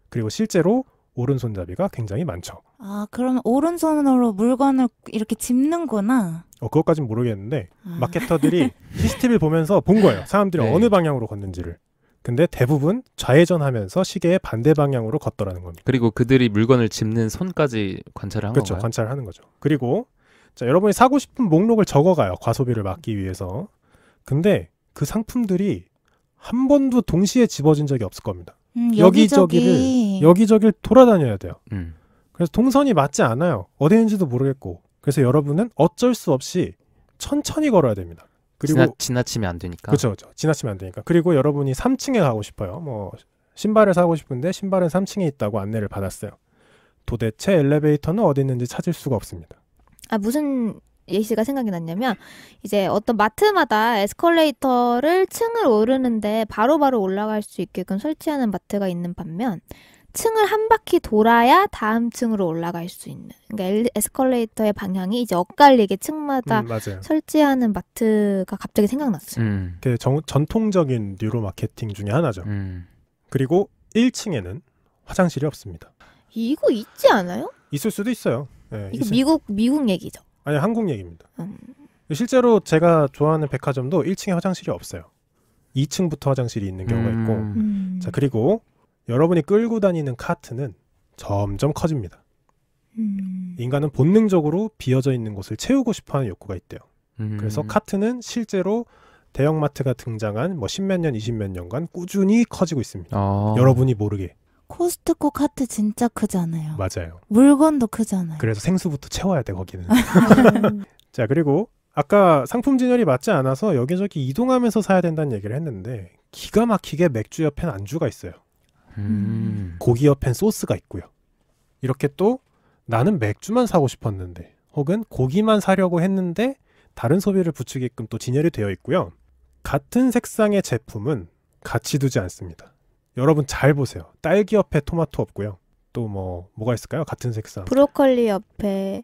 그리고 실제로 오른손잡이가 굉장히 많죠. 그러면 오른손으로 물건을 이렇게 짚는구나. 그것까진 모르겠는데 마케터들이 CCTV를 보면서 본 거예요. 사람들이 네. 어느 방향으로 걷는지를. 근데 대부분 좌회전하면서 시계의 반대 방향으로 걷더라는 겁니다. 그리고 그들이 물건을 짚는 손까지 관찰을 한 그렇죠. 건가요? 관찰을 하는 거죠. 그리고 자, 여러분이 사고 싶은 목록을 적어가요. 과소비를 막기 위해서. 근데 그 상품들이 한 번도 동시에 집어진 적이 없을 겁니다. 여기저기를 돌아다녀야 돼요. 그래서 동선이 맞지 않아요. 어디 있는지도 모르겠고. 그래서 여러분은 어쩔 수 없이 천천히 걸어야 됩니다. 그리고 지나치면 안 되니까. 그렇죠. 지나치면 안 되니까. 그리고 여러분이 3층에 가고 싶어요. 뭐 신발을 사고 싶은데 신발은 3층에 있다고 안내를 받았어요. 도대체 엘리베이터는 어디 있는지 찾을 수가 없습니다. 무슨 예시가 생각이 났냐면 이제 어떤 마트마다 에스컬레이터를 층을 오르는데 바로바로 올라갈 수 있게끔 설치하는 마트가 있는 반면 층을 한 바퀴 돌아야 다음 층으로 올라갈 수 있는 그러니까 에스컬레이터의 방향이 이제 엇갈리게 층마다 맞아요. 설치하는 마트가 갑자기 생각났어요. 그게 전통적인 뉴로 마케팅 중에 하나죠. 그리고 1층에는 화장실이 없습니다. 이거 있지 않아요? 있을 수도 있어요. 네, 이거 미국 얘기죠. 아니 한국 얘기입니다. 실제로 제가 좋아하는 백화점도 1층에 화장실이 없어요. 2층부터 화장실이 있는 경우가 있고 자 그리고 여러분이 끌고 다니는 카트는 점점 커집니다. 인간은 본능적으로 비어져 있는 곳을 채우고 싶어하는 욕구가 있대요. 그래서 카트는 실제로 대형마트가 등장한 뭐 10몇 년, 20몇 년간 꾸준히 커지고 있습니다. 여러분이 모르게. 코스트코 카트 진짜 크잖아요. 맞아요. 물건도 크잖아요. 그래서 생수부터 채워야 돼 거기는. 자 그리고 아까 상품 진열이 맞지 않아서 여기저기 이동하면서 사야 된다는 얘기를 했는데 기가 막히게 맥주 옆엔 안주가 있어요. 고기 옆엔 소스가 있고요. 이렇게 또 나는 맥주만 사고 싶었는데 혹은 고기만 사려고 했는데 다른 소비를 부추기게끔 또 진열이 되어 있고요. 같은 색상의 제품은 같이 두지 않습니다. 여러분 잘 보세요. 딸기 옆에 토마토 없고요. 또 뭐가 있을까요? 같은 색상. 브로콜리 옆에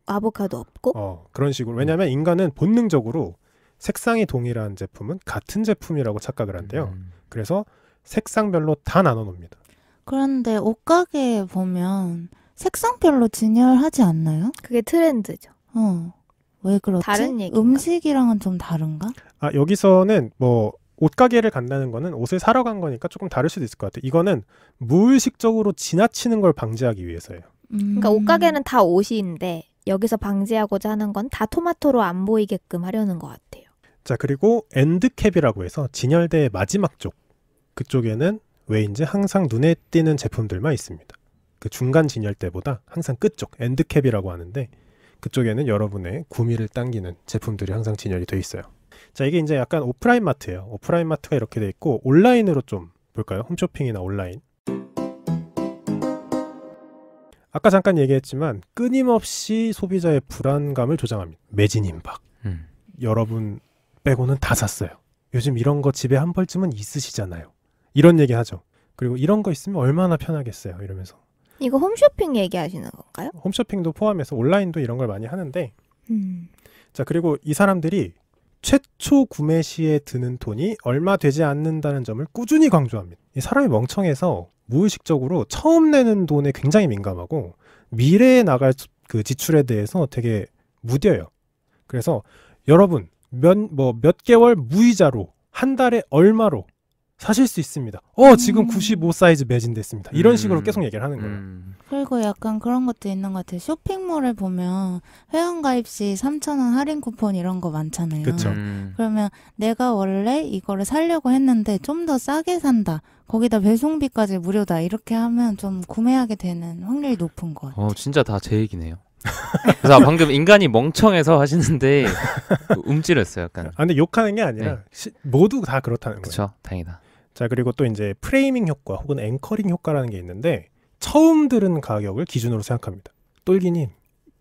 아보카도 없고? 그런 식으로. 왜냐하면 인간은 본능적으로 색상이 동일한 제품은 같은 제품이라고 착각을 한대요. 그래서 색상별로 다 나눠놓습니다. 그런데 옷가게에 보면 색상별로 진열하지 않나요? 그게 트렌드죠. 왜 그렇지? 다른 얘기인가? 음식이랑은 좀 다른가? 여기서는 옷가게를 간다는 거는 옷을 사러 간 거니까 조금 다를 수도 있을 것 같아요. 이거는 무의식적으로 지나치는 걸 방지하기 위해서예요. 그러니까 옷가게는 다 옷인데 여기서 방지하고자 하는 건 다 토마토로 안 보이게끔 하려는 것 같아요. 자 그리고 엔드캡이라고 해서 진열대의 마지막 쪽 그쪽에는 왜인지 항상 눈에 띄는 제품들만 있습니다. 그 중간 진열대보다 항상 끝쪽 엔드캡이라고 하는데 그쪽에는 여러분의 구미를 당기는 제품들이 항상 진열이 돼 있어요. 자 이게 이제 약간 오프라인 마트예요. 오프라인 마트가 이렇게 돼 있고 온라인으로 좀 볼까요? 홈쇼핑이나 온라인. 아까 잠깐 얘기했지만 끊임없이 소비자의 불안감을 조장합니다. 매진 임박. 여러분 빼고는 다 샀어요. 요즘 이런 거 집에 한 벌쯤은 있으시잖아요. 이런 얘기 하죠. 그리고 이런 거 있으면 얼마나 편하겠어요. 이러면서. 이거 홈쇼핑 얘기하시는 건가요? 홈쇼핑도 포함해서 온라인도 이런 걸 많이 하는데 자 그리고 이 사람들이 최초 구매 시에 드는 돈이 얼마 되지 않는다는 점을 꾸준히 강조합니다. 이 사람이 멍청해서 무의식적으로 처음 내는 돈에 굉장히 민감하고 미래에 나갈 그 지출에 대해서 되게 무뎌요. 그래서 여러분 몇 개월 무이자로 한 달에 얼마로 사실 수 있습니다. 지금 95 사이즈 매진됐습니다. 이런 식으로 계속 얘기를 하는 거예요. 그리고 약간 그런 것도 있는 것 같아요. 쇼핑몰에 보면 회원가입 시 3,000원 할인 쿠폰 이런 거 많잖아요. 그쵸. 그러면 내가 원래 이거를 사려고 했는데 좀 더 싸게 산다. 거기다 배송비까지 무료다. 이렇게 하면 좀 구매하게 되는 확률이 높은 것 같아요. 진짜 다 제 얘기네요. 그래서 방금 인간이 멍청해서 하시는데 움찔했어요, 약간. 근데 욕하는 게 아니라 모두 다 그렇다는 거예요. 그렇죠, 다행이다. 자, 그리고 또 이제 프레이밍 효과 혹은 앵커링 효과라는 게 있는데 처음 들은 가격을 기준으로 생각합니다. 똘기님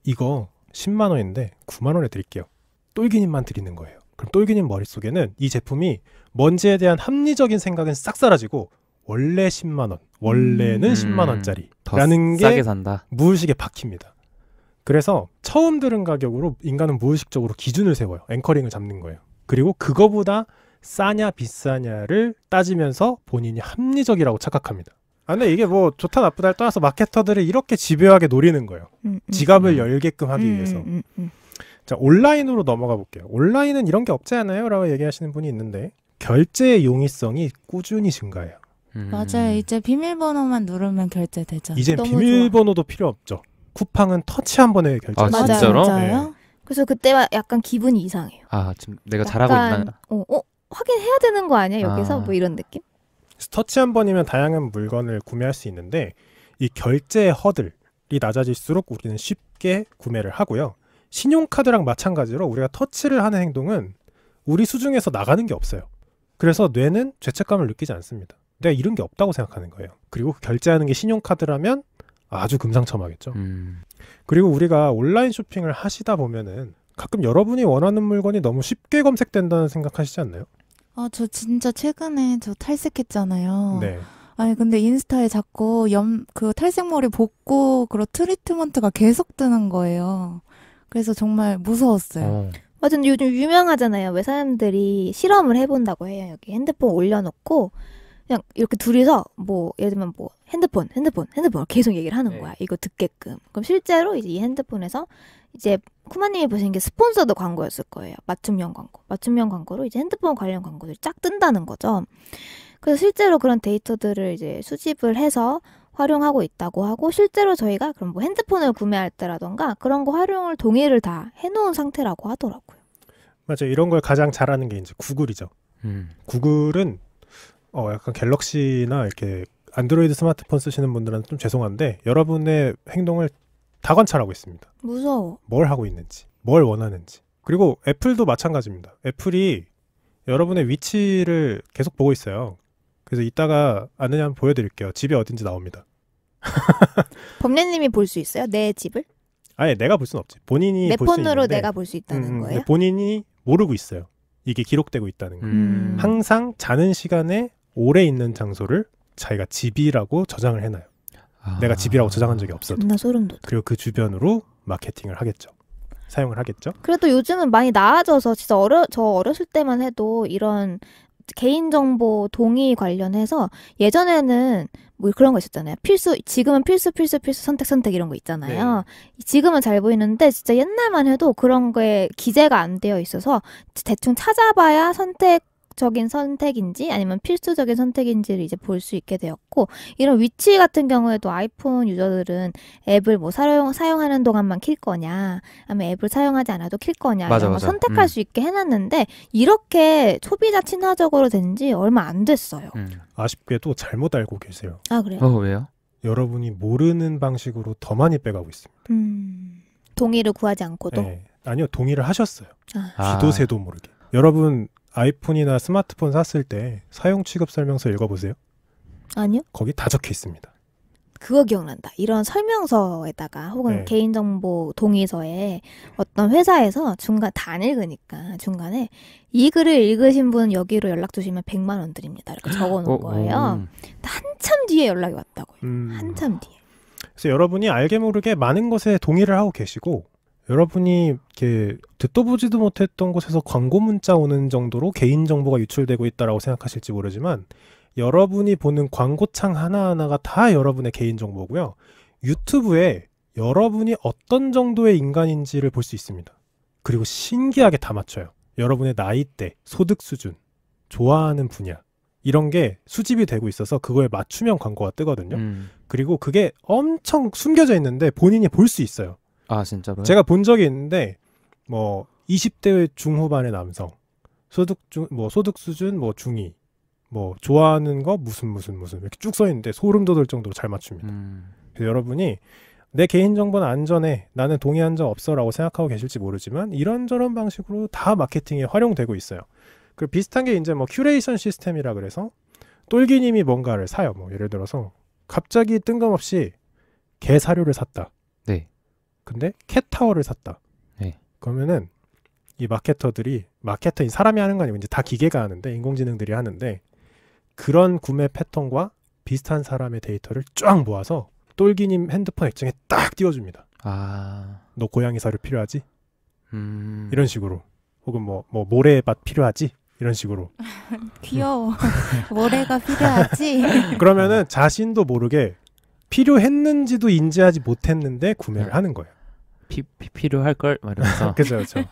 이거 10만 원인데 9만 원에 드릴게요. 똘기님만 드리는 거예요. 그럼 똘기님 머릿속에는 이 제품이 뭔지에 대한 합리적인 생각은 싹 사라지고 원래 10만 원, 원래는 10만 원짜리라는 게 싸게 산다. 무의식에 박힙니다. 그래서 처음 들은 가격으로 인간은 무의식적으로 기준을 세워요. 앵커링을 잡는 거예요. 그리고 그거보다 싸냐 비싸냐를 따지면서 본인이 합리적이라고 착각합니다. 근데 이게 뭐 좋다 나쁘다를 떠나서 마케터들을 이렇게 집요하게 노리는 거예요. 지갑을 열게끔 하기 위해서. 자, 온라인으로 넘어가 볼게요. 온라인은 이런 게 없지 않아요? 라고 얘기하시는 분이 있는데 결제의 용이성이 꾸준히 증가해요. 맞아요. 이제 비밀번호만 누르면 결제되잖아요. 이제 비밀번호도 필요 없죠. 쿠팡은 터치 한 번에 결제. 아, 진짜로? 맞아요? 네. 그래서 그때 약간 기분이 이상해요. 지금 내가 잘하고 있나? 확인해야 되는 거 아니야 여기서? 아. 뭐 이런 느낌? 터치 한 번이면 다양한 물건을 구매할 수 있는데 이 결제의 허들이 낮아질수록 우리는 쉽게 구매를 하고요. 신용카드랑 마찬가지로 우리가 터치를 하는 행동은 우리 수중에서 나가는 게 없어요. 그래서 뇌는 죄책감을 느끼지 않습니다. 내가 이런 게 없다고 생각하는 거예요. 그리고 결제하는 게 신용카드라면 아주 금상첨화겠죠. 그리고 우리가 온라인 쇼핑을 하시다 보면은 가끔 여러분이 원하는 물건이 너무 쉽게 검색된다는 생각하시지 않나요? 저 진짜 최근에 저 탈색했잖아요. 네. 아니 근데 인스타에 자꾸 그 탈색머리 볶고 그런 트리트먼트가 계속 뜨는 거예요. 그래서 정말 무서웠어요. 맞아, 요즘 유명하잖아요. 왜 사람들이 실험을 해본다고 해요. 여기 핸드폰 올려놓고 그냥 이렇게 둘이서 뭐 예를 들면 뭐 핸드폰 계속 얘기를 하는 거야. 이거 듣게끔. 그럼 실제로 이제 이 핸드폰에서 이제 쿠마님이 보신 게 스폰서드 광고였을 거예요. 맞춤형 광고로 이제 핸드폰 관련 광고들이 쫙 뜬다는 거죠. 그래서 실제로 그런 데이터들을 이제 수집을 해서 활용하고 있다고 하고, 실제로 저희가 그럼 뭐 핸드폰을 구매할 때라던가 그런 거 활용을 동의를 다 해놓은 상태라고 하더라고요. 맞아요. 이런 걸 가장 잘하는 게 이제 구글이죠. 구글은 약간 갤럭시나 이렇게 안드로이드 스마트폰 쓰시는 분들은 좀 죄송한데 여러분의 행동을 다 관찰하고 있습니다. 무서워. 뭘 하고 있는지, 뭘 원하는지. 그리고 애플도 마찬가지입니다. 애플이 여러분의 위치를 계속 보고 있어요. 그래서 이따가 아느냐 한번 보여드릴게요. 집이 어딘지 나옵니다. 범례님이 볼 수 있어요? 내 집을? 아예 내가 볼 수는 없지. 본인이 내 볼 수 폰으로 있는데 내가 볼 수 있다는 거예요? 본인이 모르고 있어요. 이게 기록되고 있다는 거예요. 항상 자는 시간에 오래 있는 장소를 자기가 집이라고 저장을 해놔요. 내가 집이라고 저장한 적이 없어도. 나 소름 돋아. 그리고 그 주변으로 마케팅을 하겠죠. 사용을 하겠죠. 그래도 요즘은 많이 나아져서 진짜 저 어렸을 때만 해도 이런 개인정보 동의 관련해서 예전에는 뭐 그런 거 있었잖아요. 지금은 필수 선택 이런 거 있잖아요. 네. 지금은 잘 보이는데 진짜 옛날만 해도 그런 거에 기재가 안 되어 있어서 대충 찾아봐야 선택적인 선택인지 아니면 필수적인 선택인지를 이제 볼 수 있게 되었고, 이런 위치 같은 경우에도 아이폰 유저들은 앱을 뭐 사용하는 동안만 킬 거냐 아니면 앱을 사용하지 않아도 킬 거냐 이런 거 선택할 수 있게 해놨는데 이렇게 소비자 친화적으로 된 지 얼마 안 됐어요. 아쉽게도 잘못 알고 계세요. 아 그래요? 왜요? 여러분이 모르는 방식으로 더 많이 빼가고 있습니다. 동의를 구하지 않고도? 네. 아니요, 동의를 하셨어요. 아. 쥐도 새도 모르게. 여러분 아이폰이나 스마트폰 샀을 때 사용 취급 설명서 읽어보세요. 아니요. 거기 다 적혀 있습니다. 그거 기억난다. 이런 설명서에다가 혹은 네. 개인정보 동의서에 어떤 회사에서 다 안 읽으니까 중간에 이 글을 읽으신 분 여기로 연락 주시면 100만 원 드립니다. 이렇게 적어놓은 거예요. 한참 뒤에 연락이 왔다고요. 한참 뒤에. 그래서 여러분이 알게 모르게 많은 것에 동의를 하고 계시고, 여러분이 이렇게 듣도 보지도 못했던 곳에서 광고 문자 오는 정도로 개인정보가 유출되고 있다라고 생각하실지 모르지만 여러분이 보는 광고창 하나하나가 다 여러분의 개인정보고요. 유튜브에 여러분이 어떤 정도의 인간인지를 볼 수 있습니다. 그리고 신기하게 다 맞춰요. 여러분의 나이대, 소득 수준, 좋아하는 분야, 이런 게 수집이 되고 있어서 그거에 맞춤형 광고가 뜨거든요. 그리고 그게 엄청 숨겨져 있는데 본인이 볼 수 있어요. 아, 진짜로요? 제가 본 적이 있는데 뭐 20대 중후반의 남성, 소득 수준 뭐 중2, 뭐 좋아하는 거 무슨 이렇게 쭉 써 있는데 소름 돋을 정도로 잘 맞춥니다. 그래서 여러분이 내 개인정보는 안전해, 나는 동의한 적 없어라고 생각하고 계실지 모르지만 이런저런 방식으로 다 마케팅에 활용되고 있어요. 그 비슷한 게 이제 뭐 큐레이션 시스템이라 그래서 똘기님이 뭔가를 사요. 뭐 예를 들어서 갑자기 뜬금없이 개 사료를 샀다. 네. 근데 캣타워를 샀다. 네. 그러면은 이 마케터인 사람이 하는 거 아니고 이제 다 기계가 하는데, 인공지능들이 하는데, 그런 구매 패턴과 비슷한 사람의 데이터를 쫙 모아서 똘기님 핸드폰 액정에 딱 띄워줍니다. 아. 너 고양이 사료 필요하지? 이런 식으로. 혹은 뭐 모래밭 필요하지? 이런 식으로. 귀여워. 모래가 필요하지? 그러면은 자신도 모르게 필요했는지도 인지하지 못했는데 구매를 하는 거예요. 필요할 걸 말하면서. 그렇죠.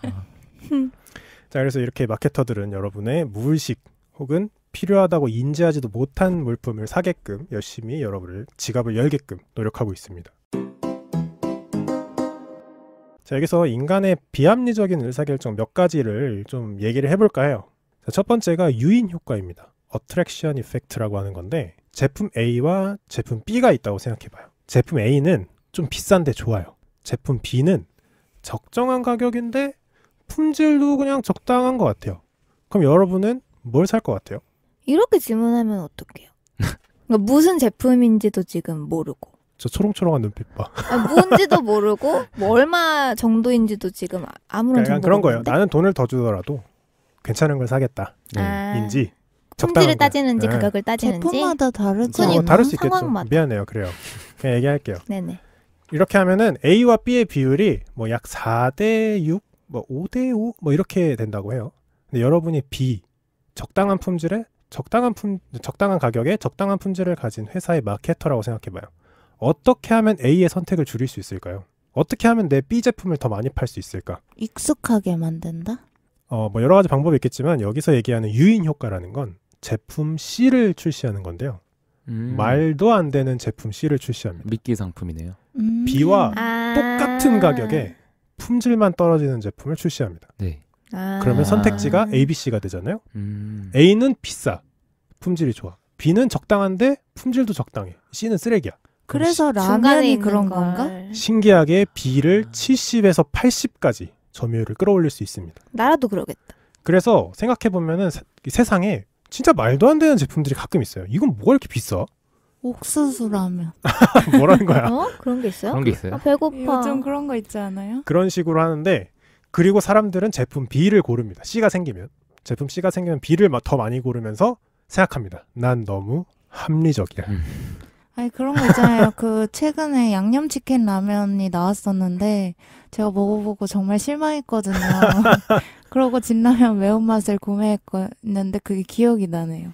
자, 그래서 이렇게 마케터들은 여러분의 무의식 혹은 필요하다고 인지하지도 못한 물품을 사게끔 열심히 여러분을 지갑을 열게끔 노력하고 있습니다. 자, 여기서 인간의 비합리적인 의사결정 몇 가지를 좀 얘기를 해볼까 해요. 자, 첫 번째가 유인 효과입니다. 어트랙션 이펙트라고 하는 건데, 제품 A와 제품 B가 있다고 생각해봐요. 제품 A는 좀 비싼데 좋아요. 제품 B는 적정한 가격인데 품질도 그냥 적당한 것 같아요. 그럼 여러분은 뭘 살 것 같아요? 이렇게 질문하면 어떡해요? 그러니까 무슨 제품인지도 지금 모르고, 저 초롱초롱한 눈빛 봐. 뭔지도 모르고, 뭐 얼마 정도인지도 지금 아무런 약간 정보가 그런 거예요. 없는데? 나는 돈을 더 주더라도 괜찮은 걸 사겠다. 아, 인지 품질을 적당한 따지는지 거. 네. 가격을 따지는지. 제품마다 다르지 그러니까 않나? 다를 수 있겠죠. 상황마다. 미안해요. 그래요. 그냥 얘기할게요. 네네. 이렇게 하면은 A와 B의 비율이 뭐 약 4대 6, 뭐 5대 5, 뭐 이렇게 된다고 해요. 근데 여러분이 B, 적당한 품질에 적당한 가격에 적당한 품질을 가진 회사의 마케터라고 생각해봐요. 어떻게 하면 A의 선택을 줄일 수 있을까요? 어떻게 하면 내 B 제품을 더 많이 팔 수 있을까? 익숙하게 만든다? 뭐 여러 가지 방법이 있겠지만 여기서 얘기하는 유인 효과라는 건 제품 C를 출시하는 건데요. 말도 안 되는 제품 C를 출시합니다. 미끼 상품이네요. B와 똑같은 가격에 품질만 떨어지는 제품을 출시합니다. 네. 그러면 선택지가 A, B, C가 되잖아요. A는 비싸, 품질이 좋아. B는 적당한데 품질도 적당해. C는 쓰레기야. 그래서 중간에 라면이 있는 그런 걸. 건가? 신기하게 B를 70에서 80까지 점유율을 끌어올릴 수 있습니다. 나라도 그러겠다. 그래서 생각해보면은 세상에 진짜 말도 안 되는 제품들이 가끔 있어요. 이건 뭐가 이렇게 비싸? 옥수수 라면. 뭐라는 거야? 그런 게 있어요? 그런 게 있어요? 배고파. 요즘 그런 거 있지 않아요? 그런 식으로 하는데, 그리고 사람들은 제품 B를 고릅니다. C가 생기면. 제품 C가 생기면 B를 더 많이 고르면서 생각합니다. 난 너무 합리적이야. 아니 그런 거 있잖아요. 그 최근에 양념치킨 라면이 나왔었는데 제가 먹어보고 정말 실망했거든요. 그러고 진라면 매운맛을 구매했는데 그게 기억이 나네요.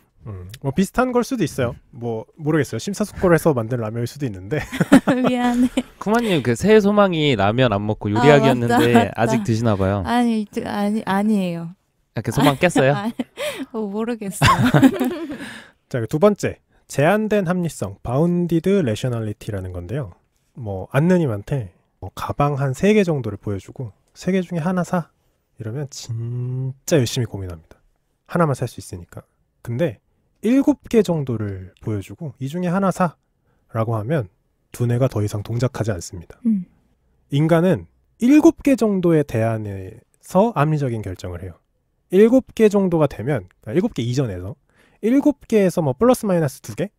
뭐 비슷한 걸 수도 있어요. 뭐 모르겠어요. 심사숙고해서 만든 라면일 수도 있는데. 미안해. 쿠마님 그 새해 소망이 라면 안 먹고 요리하기였는데 맞다. 아직 드시나 봐요. 아니에요. 그 소망 깼어요? 모르겠어요. 자, 두 번째. 제한된 합리성, 바운디드 레셔널리티라는 건데요. 뭐 안느님한테 가방 한 3개 정도를 보여주고 3개 중에 하나 사 이러면 진짜 열심히 고민합니다. 하나만 살 수 있으니까. 근데 7개 정도를 보여주고 이 중에 하나 사 라고 하면 두뇌가 더 이상 동작하지 않습니다. 인간은 7개 정도에 대한해서 합리적인 결정을 해요. 7개 정도가 되면, 그러니까 7개 이전에서 7개에서 뭐 플러스 마이너스 2개?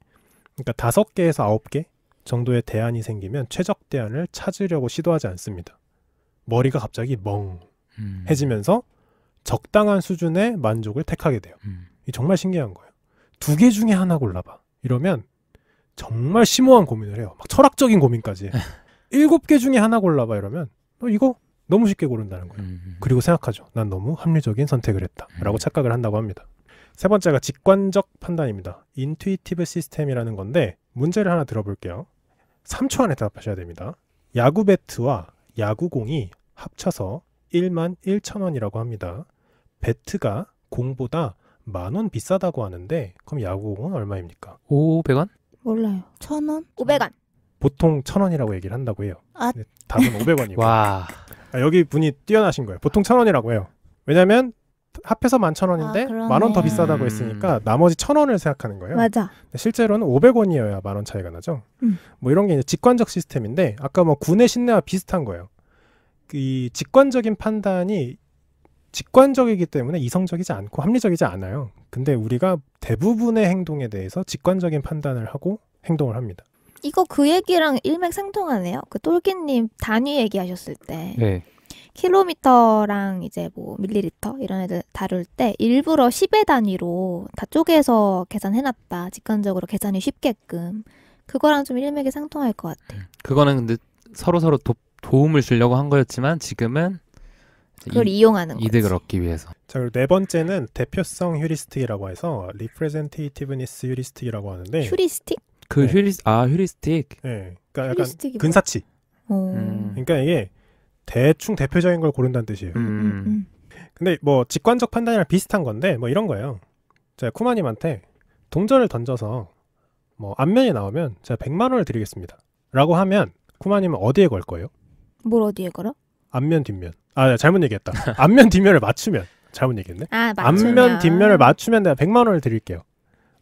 그러니까 5개에서 9개 정도의 대안이 생기면 최적 대안을 찾으려고 시도하지 않습니다. 머리가 갑자기 멍해지면서 적당한 수준의 만족을 택하게 돼요. 이 정말 신기한 거예요. 2개 중에 하나 골라봐. 이러면 정말 심오한 고민을 해요. 막 철학적인 고민까지 해. 7개 중에 하나 골라봐 이러면 이거 너무 쉽게 고른다는 거예요. 그리고 생각하죠. 난 너무 합리적인 선택을 했다. 라고 착각을 한다고 합니다. 세 번째가 직관적 판단입니다. 인투이티브 시스템이라는 건데 문제를 하나 들어볼게요. 3초 안에 대답하셔야 됩니다. 야구 배트와 야구공이 합쳐서 11,000원이라고 합니다. 배트가 공보다 10,000원 비싸다고 하는데 그럼 야구공은 얼마입니까? 500원? 몰라요. 1,000원? 500원. 보통 1,000원이라고 얘기를 한다고 해요. 아. 근데 답은 500원이고. 와. 여기 분이 뛰어나신 거예요. 보통 1,000원이라고 해요. 왜냐면 합해서 11,000원인데 그러네. 10,000원 더 비싸다고 했으니까 나머지 1,000원을 생각하는 거예요. 맞아. 실제로는 500원이어야 10,000원 차이가 나죠. 뭐 이런 게 이제 직관적 시스템인데 아까 뭐 군의 신뢰와 비슷한 거예요. 이 직관적인 판단이 직관적이기 때문에 이성적이지 않고 합리적이지 않아요. 근데 우리가 대부분의 행동에 대해서 직관적인 판단을 하고 행동을 합니다. 이거 그 얘기랑 일맥상통하네요. 그 똘끼님 단위 얘기하셨을 때 네. 킬로미터랑 이제 뭐 밀리리터 이런 애들 다룰 때 일부러 10의 단위로 다 쪼개서 계산해놨다. 직관적으로 계산이 쉽게끔. 그거랑 좀 일맥상통할 것 같아. 그거는 근데 서로 도움을 주려고 한 거였지만 지금은 그걸 이용하는 거지. 이득을 얻기 위해서. 자, 그리고 네 번째는 대표성 휴리스틱이라고 해서 representativeness 휴리스틱이라고 하는데 휴리스틱? 그 네. 휴리스틱. 네, 그러니까 약간 휴리스틱이 근사치. 음. 그러니까 이게 대충 대표적인 걸 고른다는 뜻이에요. 근데 뭐 직관적 판단이랑 비슷한 건데 뭐 이런 거예요. 제가 쿠마님한테 동전을 던져서 뭐 앞면이 나오면 제가 100만 원을 드리겠습니다. 라고 하면 쿠마님은 어디에 걸 거예요? 뭘 어디에 걸어? 앞면 뒷면. 아, 잘못 얘기했다. 앞면 뒷면을 맞추면. 잘못 얘기했네. 아, 맞추면. 앞면 뒷면을 맞추면 내가 100만 원을 드릴게요.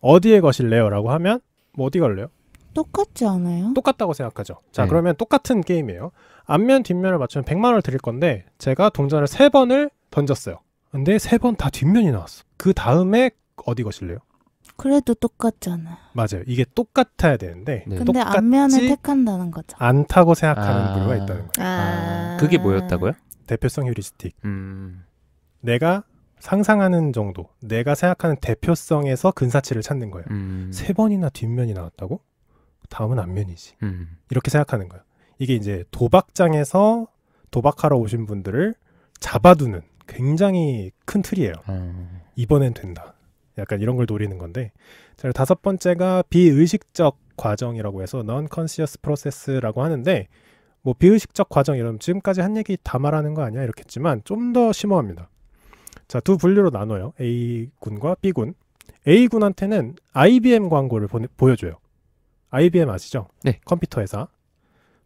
어디에 거실래요? 라고 하면 뭐 어디 걸래요? 똑같지 않아요? 똑같다고 생각하죠. 자, 네. 그러면 똑같은 게임이에요. 앞면 뒷면을 맞추면 100만 원을 드릴 건데 제가 동전을 3번을 던졌어요. 근데 3번 다 뒷면이 나왔어. 그 다음에 어디 거실래요? 그래도 똑같잖아. 맞아요. 이게 똑같아야 되는데 네. 근데 똑같지 앞면을 택한다는 거죠. 않다고 생각하는 부류가 있다는 거예요. 그게 뭐였다고요? 대표성 휴리스틱. 음. 내가 상상하는 정도, 내가 생각하는 대표성에서 근사치를 찾는 거예요. 3번이나 뒷면이 나왔다고? 다음은 앞면이지. 이렇게 생각하는 거예요. 이게 이제 도박장에서 도박하러 오신 분들을 잡아두는 굉장히 큰 틀이에요. 이번엔 된다. 약간 이런 걸 노리는 건데. 자, 5번째가 비의식적 과정이라고 해서 non-conscious process라고 하는데 뭐 비의식적 과정 이러면 지금까지 한 얘기 다 말하는 거 아니야? 이렇게 했지만 좀 더 심오합니다. 자, 두 분류로 나눠요. A군과 B군. A군한테는 IBM 광고를 보여줘요. IBM 아시죠? 네. 컴퓨터 회사.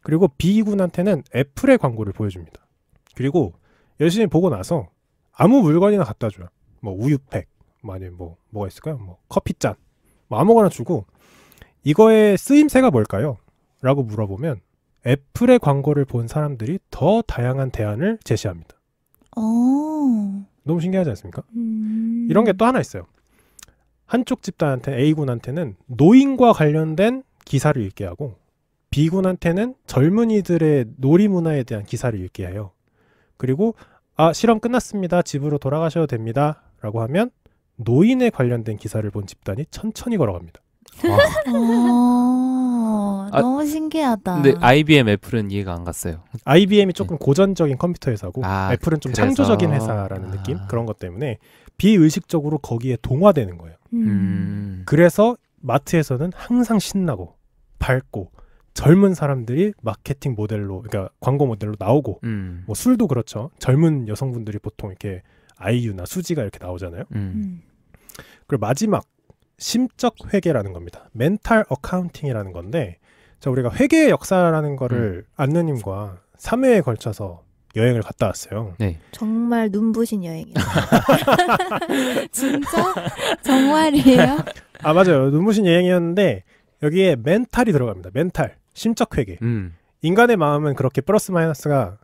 그리고 B군한테는 애플의 광고를 보여줍니다. 그리고 열심히 보고 나서 아무 물건이나 갖다 줘요. 뭐 우유팩, 뭐 아니면 뭐가 있을까요? 뭐 커피잔, 뭐 아무거나 주고 이거의 쓰임새가 뭘까요? 라고 물어보면 애플의 광고를 본 사람들이 더 다양한 대안을 제시합니다. 너무 신기하지 않습니까? 이런 게 또 하나 있어요. 한쪽 집단한테 A군한테는 노인과 관련된 기사를 읽게 하고 B군한테는 젊은이들의 놀이 문화에 대한 기사를 읽게 해요. 그리고 실험 끝났습니다. 집으로 돌아가셔도 됩니다. 라고 하면 노인에 관련된 기사를 본 집단이 천천히 걸어갑니다. 너무 신기하다. 근데 IBM, 애플은 이해가 안 갔어요. IBM이 조금 고전적인 컴퓨터 회사고 애플은 좀 그래서. 창조적인 회사라는 느낌? 그런 것 때문에 비의식적으로 거기에 동화되는 거예요. 그래서 마트에서는 항상 신나고 밝고 젊은 사람들이 마케팅 모델로, 그러니까 광고 모델로 나오고 뭐 술도 그렇죠. 젊은 여성분들이 보통 이렇게 아이유나 수지가 이렇게 나오잖아요. 그리고 마지막 심적 회계라는 겁니다. 멘탈 어카운팅이라는 건데 자, 우리가 회계의 역사라는 거를 안느님과 3회에 걸쳐서 여행을 갔다 왔어요. 네. 정말 눈부신 여행이에요. 진짜? 정말이에요? 맞아요. 눈부신 여행이었는데 여기에 멘탈이 들어갑니다. 멘탈, 심적 회계. 인간의 마음은 그렇게 플러스 마이너스가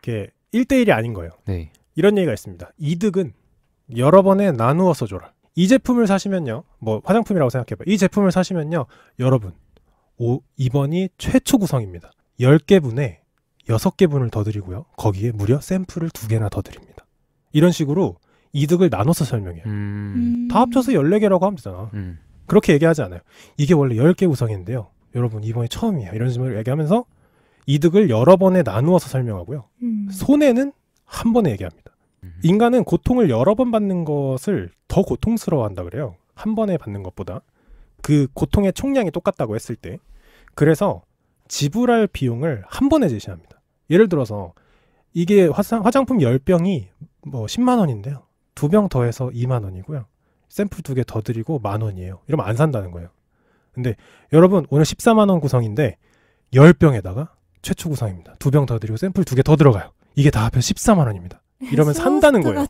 이렇게 1대1이 아닌 거예요. 네. 이런 얘기가 있습니다. 이득은 여러 번에 나누어서 줘라. 이 제품을 사시면요. 뭐 화장품이라고 생각해봐요. 이 제품을 사시면요. 여러분, 이번이 최초 구성입니다. 10개 분에 6개 분을 더 드리고요. 거기에 무려 샘플을 2개나 더 드립니다. 이런 식으로 이득을 나눠서 설명해요. 다 합쳐서 14개라고 하면 되잖아. 그렇게 얘기하지 않아요. 이게 원래 10개 구성인데요. 여러분 이번이 처음이야. 이런 식으로 얘기하면서 이득을 여러 번에 나누어서 설명하고요. 손해는 한 번에 얘기합니다. 인간은 고통을 여러 번 받는 것을 더 고통스러워한다 그래요. 한 번에 받는 것보다. 그 고통의 총량이 똑같다고 했을 때. 그래서 지불할 비용을 한 번에 제시합니다. 예를 들어서 이게 화장품 10병이 뭐 10만 원인데요. 2병 더해서 2만 원이고요. 샘플 2개 더 드리고 10,000원이에요. 이러면 안 산다는 거예요. 근데 여러분 오늘 14만 원 구성인데 10병에다가 최초 구성입니다. 2병 더 드리고 샘플 2개 더 들어가요. 이게 다 합해서 14만 원입니다. 이러면 산다는 거예요.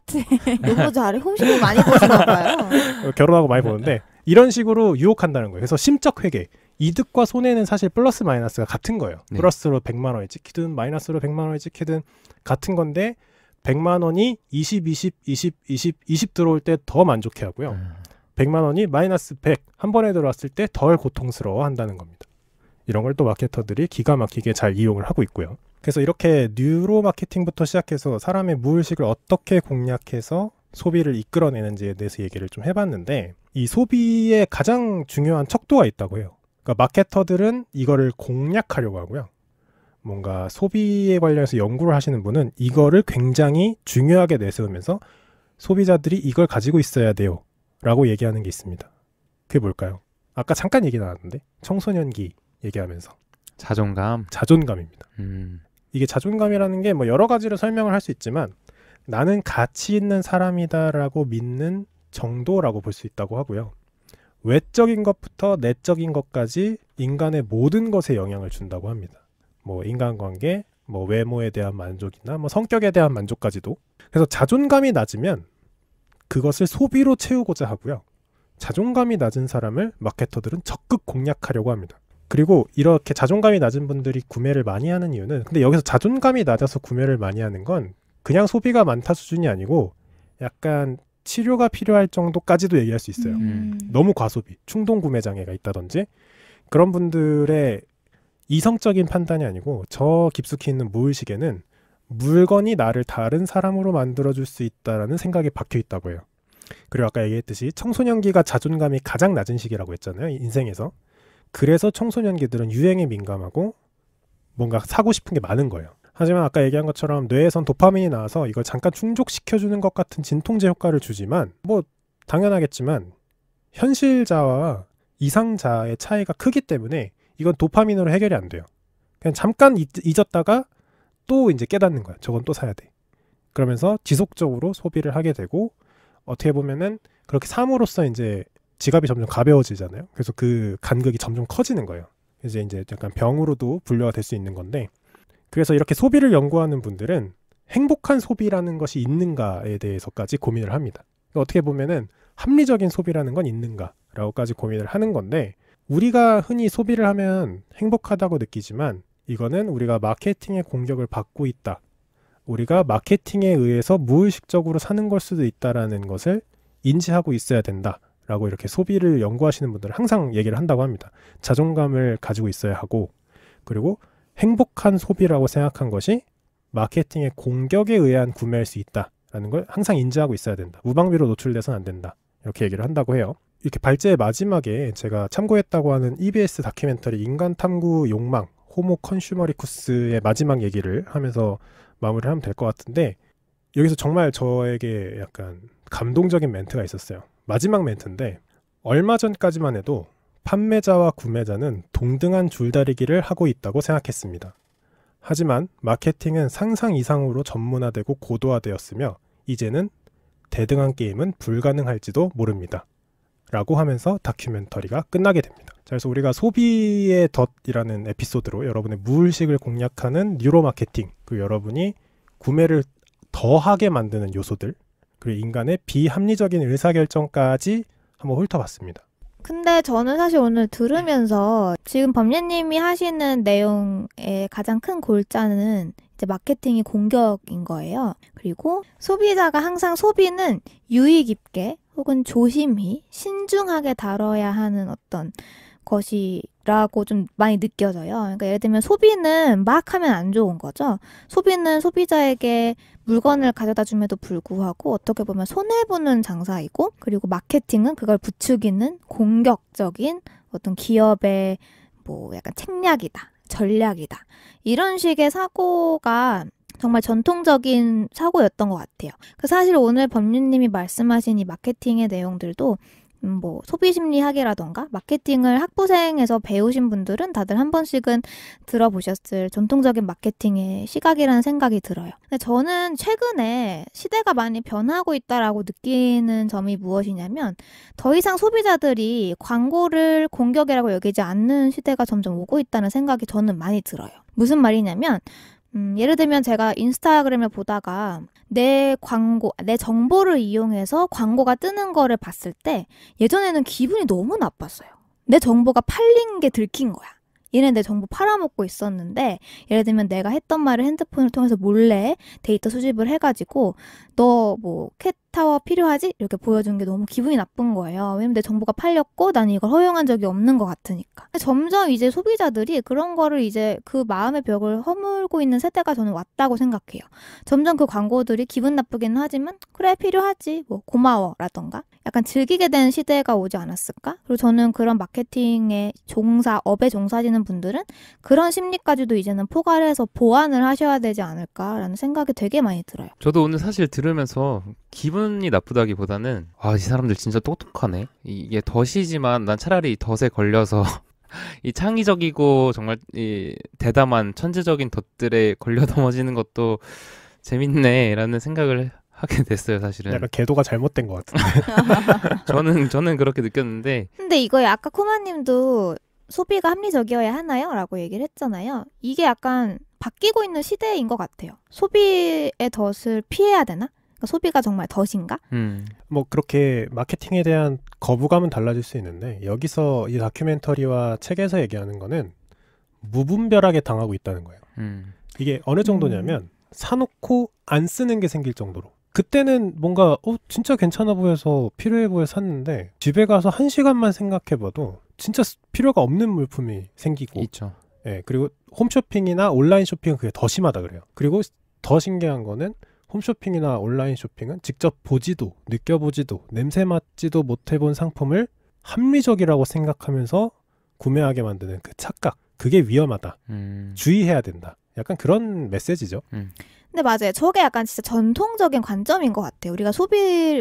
너무 잘해. 홈쇼핑 많이 보시나 봐요. 결혼하고 많이 보는데 이런 식으로 유혹한다는 거예요. 그래서 심적 회계. 이득과 손해는 사실 플러스 마이너스가 같은 거예요. 네. 플러스로 100만 원이 찍히든 마이너스로 100만 원이 찍히든 같은 건데 100만 원이 20, 20 들어올 때 더 만족해 하고요. 100만 원이 마이너스 100 한 번에 들어왔을 때 덜 고통스러워 한다는 겁니다. 이런 걸 또 마케터들이 기가 막히게 잘 이용을 하고 있고요. 그래서 이렇게 뉴로 마케팅부터 시작해서 사람의 무의식을 어떻게 공략해서 소비를 이끌어내는지에 대해서 얘기를 좀 해봤는데 이 소비에 가장 중요한 척도가 있다고 해요. 그러니까 마케터들은 이거를 공략하려고 하고요. 뭔가 소비에 관련해서 연구를 하시는 분은 이거를 굉장히 중요하게 내세우면서 소비자들이 이걸 가지고 있어야 돼요 라고 얘기하는 게 있습니다. 그게 뭘까요? 아까 잠깐 얘기 나왔는데 청소년기 얘기하면서 자존감입니다. 이게 자존감이라는 게 뭐 여러 가지로 설명을 할 수 있지만 나는 가치 있는 사람이다라고 믿는 정도라고 볼 수 있다고 하고요. 외적인 것부터 내적인 것까지 인간의 모든 것에 영향을 준다고 합니다. 뭐 인간관계, 뭐 외모에 대한 만족이나 뭐 성격에 대한 만족까지도. 그래서 자존감이 낮으면 그것을 소비로 채우고자 하고요. 자존감이 낮은 사람을 마케터들은 적극 공략하려고 합니다. 그리고 이렇게 자존감이 낮은 분들이 구매를 많이 하는 이유는 근데 여기서 자존감이 낮아서 구매를 많이 하는 건 그냥 소비가 많다 수준이 아니고 약간 치료가 필요할 정도까지도 얘기할 수 있어요. 너무 과소비, 충동 구매 장애가 있다든지 그런 분들의 이성적인 판단이 아니고 저 깊숙이 있는 무의식에는 물건이 나를 다른 사람으로 만들어줄 수 있다라는 생각이 박혀 있다고 해요. 그리고 아까 얘기했듯이 청소년기가 자존감이 가장 낮은 시기라고 했잖아요. 인생에서. 그래서 청소년기들은 유행에 민감하고 뭔가 사고 싶은 게 많은 거예요. 하지만 아까 얘기한 것처럼 뇌에선 도파민이 나와서 이걸 잠깐 충족시켜주는 것 같은 진통제 효과를 주지만 뭐 당연하겠지만 현실자와 이상자의 차이가 크기 때문에 이건 도파민으로 해결이 안 돼요. 그냥 잠깐 잊었다가 또 이제 깨닫는 거야. 저건 또 사야 돼. 그러면서 지속적으로 소비를 하게 되고 어떻게 보면은 그렇게 삶으로써 이제 지갑이 점점 가벼워지잖아요. 그래서 그 간극이 점점 커지는 거예요. 이제 약간 병으로도 분류가 될 수 있는 건데 그래서 이렇게 소비를 연구하는 분들은 행복한 소비라는 것이 있는가에 대해서까지 고민을 합니다. 어떻게 보면은 합리적인 소비라는 건 있는가라고까지 고민을 하는 건데 우리가 흔히 소비를 하면 행복하다고 느끼지만 이거는 우리가 마케팅의 공격을 받고 있다. 우리가 마케팅에 의해서 무의식적으로 사는 걸 수도 있다라는 것을 인지하고 있어야 된다라고 이렇게 소비를 연구하시는 분들은 항상 얘기를 한다고 합니다. 자존감을 가지고 있어야 하고 그리고 행복한 소비라고 생각한 것이 마케팅의 공격에 의한 구매일 수 있다라는 걸 항상 인지하고 있어야 된다. 무방비로 노출돼서는 안 된다. 이렇게 얘기를 한다고 해요. 이렇게 발제의 마지막에 제가 참고했다고 하는 EBS 다큐멘터리 인간 탐구 욕망 호모 컨슈머리쿠스의 마지막 얘기를 하면서 마무리를 하면 될 것 같은데 여기서 정말 저에게 약간 감동적인 멘트가 있었어요. 마지막 멘트인데 얼마 전까지만 해도 판매자와 구매자는 동등한 줄다리기를 하고 있다고 생각했습니다. 하지만 마케팅은 상상 이상으로 전문화되고 고도화되었으며 이제는 대등한 게임은 불가능할지도 모릅니다. 라고 하면서 다큐멘터리가 끝나게 됩니다. 자, 그래서 우리가 소비의 덫이라는 에피소드로 여러분의 무의식을 공략하는 뉴로 마케팅, 그리고 여러분이 구매를 더하게 만드는 요소들, 그리고 인간의 비합리적인 의사결정까지 한번 훑어봤습니다. 근데 저는 사실 오늘 들으면서 지금 범예님이 하시는 내용의 가장 큰 골자는 이제 마케팅이 공격인 거예요. 그리고 소비자가 항상 소비는 유의 깊게 혹은 조심히 신중하게 다뤄야 하는 어떤 것이라고 좀 많이 느껴져요. 그러니까 예를 들면 소비는 막 하면 안 좋은 거죠. 소비는 소비자에게 물건을 가져다 줌에도 불구하고 어떻게 보면 손해보는 장사이고 그리고 마케팅은 그걸 부추기는 공격적인 어떤 기업의 뭐 약간 책략이다, 전략이다. 이런 식의 사고가 정말 전통적인 사고였던 것 같아요. 사실 오늘 법률님이 말씀하신 이 마케팅의 내용들도 뭐 소비심리학이라던가 마케팅을 학부생에서 배우신 분들은 다들 한 번씩은 들어보셨을 전통적인 마케팅의 시각이라는 생각이 들어요. 근데 저는 최근에 시대가 많이 변하고 있다라고 느끼는 점이 무엇이냐면 더 이상 소비자들이 광고를 공격이라고 여기지 않는 시대가 점점 오고 있다는 생각이 저는 많이 들어요. 무슨 말이냐면 예를 들면 제가 인스타그램을 보다가 내 정보를 이용해서 광고가 뜨는 거를 봤을 때 예전에는 기분이 너무 나빴어요. 내 정보가 팔린 게 들킨 거야. 얘네 내 정보 팔아먹고 있었는데 예를 들면 내가 했던 말을 핸드폰을 통해서 몰래 데이터 수집을 해가지고 너 뭐 캣타워 필요하지? 이렇게 보여준 게 너무 기분이 나쁜 거예요. 왜냐면 내 정보가 팔렸고 나는 이걸 허용한 적이 없는 것 같으니까. 점점 이제 소비자들이 그런 거를 이제 그 마음의 벽을 허물고 있는 세대가 저는 왔다고 생각해요. 점점 그 광고들이 기분 나쁘기는 하지만 그래 필요하지 뭐 고마워라던가 약간 즐기게 되는 시대가 오지 않았을까? 그리고 저는 그런 마케팅의 업에 종사하시는 분들은 그런 심리까지도 이제는 포괄을 해서 보완을 하셔야 되지 않을까라는 생각이 되게 많이 들어요. 저도 오늘 사실 들으면서 기분이 나쁘다기보다는 이 사람들 진짜 똑똑하네. 이게 덫이지만 난 차라리 덫에 걸려서 이 창의적이고 정말 이 대담한 천재적인 덫들에 걸려 넘어지는 것도 재밌네라는 생각을 하게 됐어요, 사실은. 약간 궤도가 잘못된 것 같은데. 저는 그렇게 느꼈는데. 근데 이거에 아까 코마님도 소비가 합리적이어야 하나요? 라고 얘기를 했잖아요. 이게 약간 바뀌고 있는 시대인 것 같아요. 소비의 덫을 피해야 되나? 그러니까 소비가 정말 덫인가? 뭐 그렇게 마케팅에 대한 거부감은 달라질 수 있는데 여기서 이 다큐멘터리와 책에서 얘기하는 거는 무분별하게 당하고 있다는 거예요. 이게 어느 정도냐면 사놓고 안 쓰는 게 생길 정도로. 그때는 뭔가 진짜 괜찮아 보여서 필요해 보여 샀는데 집에 가서 1시간만 생각해봐도 진짜 필요가 없는 물품이 생기고 있죠. 예, 그리고 홈쇼핑이나 온라인 쇼핑은 그게 더 심하다 그래요. 그리고 더 신기한 거는 홈쇼핑이나 온라인 쇼핑은 직접 보지도 느껴보지도 냄새 맡지도 못해본 상품을 합리적이라고 생각하면서 구매하게 만드는 그 착각, 그게 위험하다. 주의해야 된다. 약간 그런 메시지죠. 근데 맞아요. 저게 약간 진짜 전통적인 관점인 것 같아요. 우리가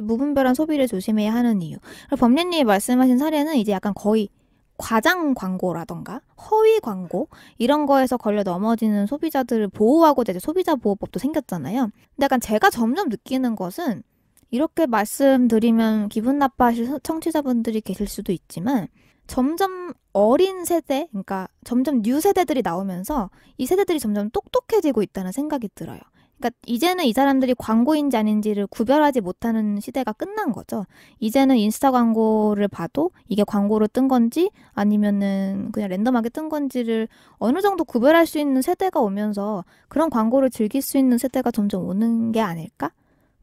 무분별한 소비를 조심해야 하는 이유. 범례님이 말씀하신 사례는 이제 약간 거의 과장 광고라던가 허위 광고 이런 거에서 걸려 넘어지는 소비자들을 보호하고자 이제 소비자 보호법도 생겼잖아요. 근데 약간 제가 점점 느끼는 것은 이렇게 말씀드리면 기분 나빠하실 청취자분들이 계실 수도 있지만 점점 어린 세대, 그러니까 점점 뉴 세대들이 나오면서 이 세대들이 점점 똑똑해지고 있다는 생각이 들어요. 그러니까 이제는 이 사람들이 광고인지 아닌지를 구별하지 못하는 시대가 끝난 거죠. 이제는 인스타 광고를 봐도 이게 광고로 뜬 건지 아니면은 그냥 랜덤하게 뜬 건지를 어느 정도 구별할 수 있는 세대가 오면서 그런 광고를 즐길 수 있는 세대가 점점 오는 게 아닐까?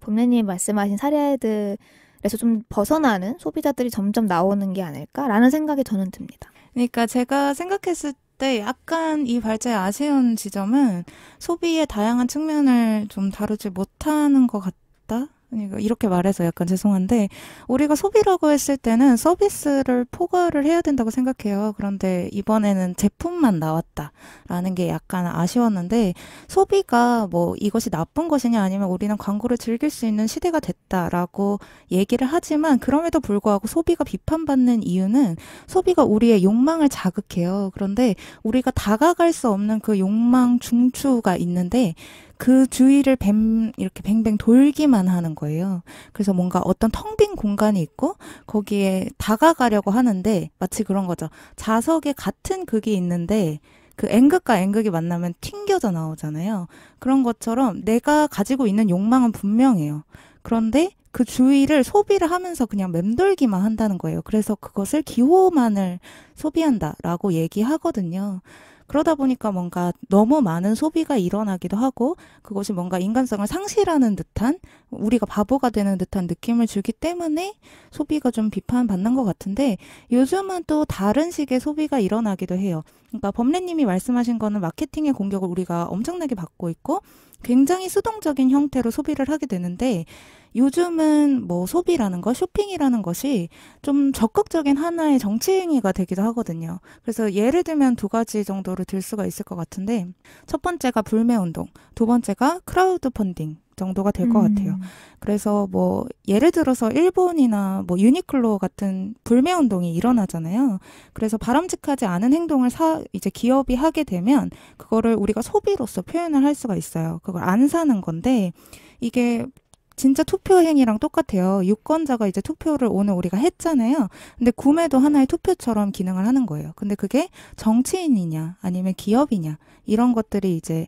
범례님이 말씀하신 사례들에서 좀 벗어나는 소비자들이 점점 나오는 게 아닐까라는 생각이 저는 듭니다. 그러니까 제가 생각했을 때 약간 이 발제의 아쉬운 지점은 소비의 다양한 측면을 좀 다루지 못하는 것 같다? 그러니까 이렇게 말해서 약간 죄송한데 우리가 소비라고 했을 때는 서비스를 포괄을 해야 된다고 생각해요. 그런데 이번에는 제품만 나왔다라는 게 약간 아쉬웠는데 소비가 뭐 이것이 나쁜 것이냐 아니면 우리는 광고를 즐길 수 있는 시대가 됐다라고 얘기를 하지만 그럼에도 불구하고 소비가 비판받는 이유는 소비가 우리의 욕망을 자극해요. 그런데 우리가 다가갈 수 없는 그 욕망 중추가 있는데 그 주위를 이렇게 뱅뱅 돌기만 하는 거예요. 그래서 뭔가 어떤 텅 빈 공간이 있고 거기에 다가가려고 하는데 마치 그런 거죠. 자석에 같은 극이 있는데 그 N극과 N극이 만나면 튕겨져 나오잖아요. 그런 것처럼 내가 가지고 있는 욕망은 분명해요. 그런데 그 주위를 소비를 하면서 그냥 맴돌기만 한다는 거예요. 그래서 그것을 기호만을 소비한다라고 얘기하거든요. 그러다 보니까 뭔가 너무 많은 소비가 일어나기도 하고 그것이 뭔가 인간성을 상실하는 듯한 우리가 바보가 되는 듯한 느낌을 주기 때문에 소비가 좀 비판받는 것 같은데 요즘은 또 다른 식의 소비가 일어나기도 해요. 그러니까 범례님이 말씀하신 거는 마케팅의 공격을 우리가 엄청나게 받고 있고 굉장히 수동적인 형태로 소비를 하게 되는데 요즘은 뭐 소비라는 것, 쇼핑이라는 것이 좀 적극적인 하나의 정치 행위가 되기도 하거든요. 그래서 예를 들면 2가지 정도로 들 수가 있을 것 같은데 첫 번째가 불매운동, 두 번째가 크라우드 펀딩 정도가 될 것 같아요. 그래서 뭐 예를 들어서 일본이나 뭐 유니클로 같은 불매 운동이 일어나잖아요. 그래서 바람직하지 않은 행동을 이제 기업이 하게 되면 그거를 우리가 소비로서 표현을 할 수가 있어요. 그걸 안 사는 건데 이게 진짜 투표 행위랑 똑같아요. 유권자가 이제 투표를 오늘 우리가 했잖아요. 근데 구매도 하나의 투표처럼 기능을 하는 거예요. 근데 그게 정치인이냐 아니면 기업이냐 이런 것들이 이제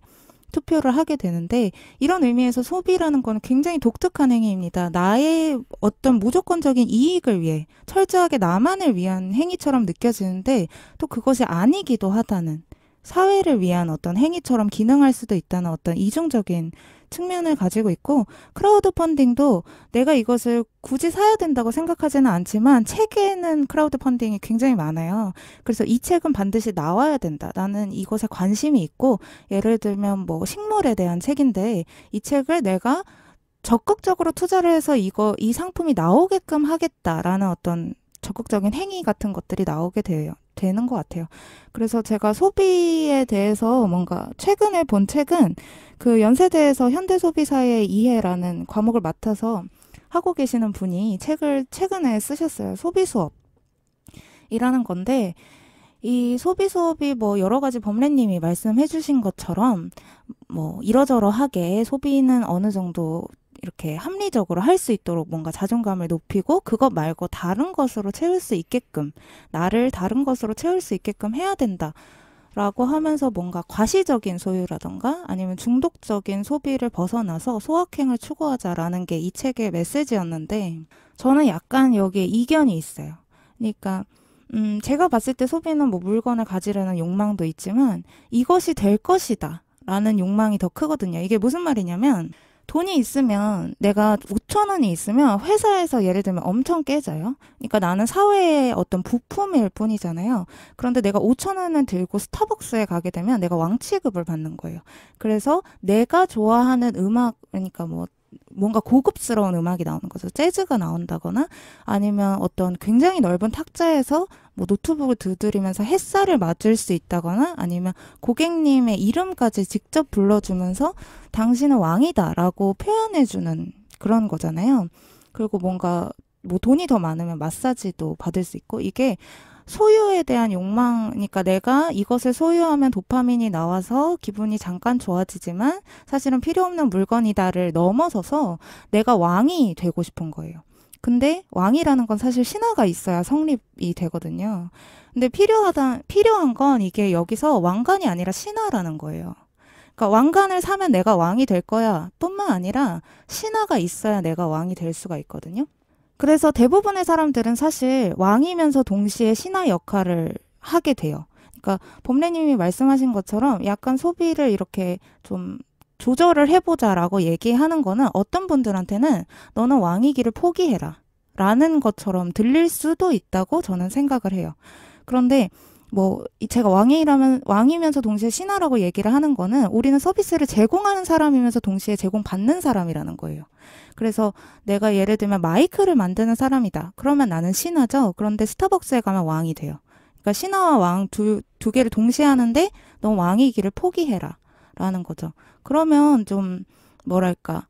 투표를 하게 되는데 이런 의미에서 소비라는 건 굉장히 독특한 행위입니다. 나의 어떤 무조건적인 이익을 위해 철저하게 나만을 위한 행위처럼 느껴지는데 또 그것이 아니기도 하다는 사회를 위한 어떤 행위처럼 기능할 수도 있다는 어떤 이중적인 측면을 가지고 있고 크라우드 펀딩도 내가 이것을 굳이 사야 된다고 생각하지는 않지만 책에는 크라우드 펀딩이 굉장히 많아요. 그래서 이 책은 반드시 나와야 된다. 나는 이것에 관심이 있고 예를 들면 뭐 식물에 대한 책인데 이 책을 내가 적극적으로 투자를 해서 이 상품이 나오게끔 하겠다라는 어떤 적극적인 행위 같은 것들이 나오게 되는 것 같아요. 그래서 제가 소비에 대해서 뭔가 최근에 본 책은 그 연세대에서 현대소비사의 이해라는 과목을 맡아서 하고 계시는 분이 책을 최근에 쓰셨어요. 소비 수업이라는 건데 이 소비 수업이 뭐 여러 가지 범래님이 말씀해 주신 것처럼 뭐 이러저러하게 소비는 어느 정도 이렇게 합리적으로 할 수 있도록 뭔가 자존감을 높이고 그것 말고 다른 것으로 채울 수 있게끔 나를 다른 것으로 채울 수 있게끔 해야 된다라고 하면서 뭔가 과시적인 소유라던가 아니면 중독적인 소비를 벗어나서 소확행을 추구하자라는 게 이 책의 메시지였는데 저는 약간 여기에 이견이 있어요. 그러니까 제가 봤을 때 소비는 뭐 물건을 가지려는 욕망도 있지만 이것이 될 것이다 라는 욕망이 더 크거든요. 이게 무슨 말이냐면 돈이 있으면 내가 5천 원이 있으면 회사에서 예를 들면 엄청 깨져요. 그러니까 나는 사회의 어떤 부품일 뿐이잖아요. 그런데 내가 5천 원을 들고 스타벅스에 가게 되면 내가 왕 취급을 받는 거예요. 그래서 내가 좋아하는 음악, 그러니까 뭐 뭔가 고급스러운 음악이 나오는 거죠. 재즈가 나온다거나 아니면 어떤 굉장히 넓은 탁자에서 뭐 노트북을 두드리면서 햇살을 맞을 수 있다거나 아니면 고객님의 이름까지 직접 불러주면서 당신은 왕이다라고 표현해주는 그런 거잖아요. 그리고 뭔가 뭐 돈이 더 많으면 마사지도 받을 수 있고 이게 소유에 대한 욕망이니까 내가 이것을 소유하면 도파민이 나와서 기분이 잠깐 좋아지지만 사실은 필요 없는 물건이다를 넘어서서 내가 왕이 되고 싶은 거예요. 근데 왕이라는 건 사실 신화가 있어야 성립이 되거든요. 근데 필요한 건 이게 여기서 왕관이 아니라 신화라는 거예요. 그러니까 왕관을 사면 내가 왕이 될 거야 뿐만 아니라 신화가 있어야 내가 왕이 될 수가 있거든요. 그래서 대부분의 사람들은 사실 왕이면서 동시에 신하 역할을 하게 돼요. 그러니까 범래님이 말씀하신 것처럼 약간 소비를 이렇게 좀 조절을 해보자라고 얘기하는 거는 어떤 분들한테는 너는 왕이기를 포기해라 라는 것처럼 들릴 수도 있다고 저는 생각을 해요. 그런데 뭐 제가 왕이면서 동시에 신하라고 얘기를 하는 거는 우리는 서비스를 제공하는 사람이면서 동시에 제공받는 사람이라는 거예요. 그래서 내가 예를 들면 마이크를 만드는 사람이다. 그러면 나는 신하죠. 그런데 스타벅스에 가면 왕이 돼요. 그러니까 신하와 왕 두 개를 동시에 하는데 넌 왕이기를 포기해라 라는 거죠. 그러면 좀 뭐랄까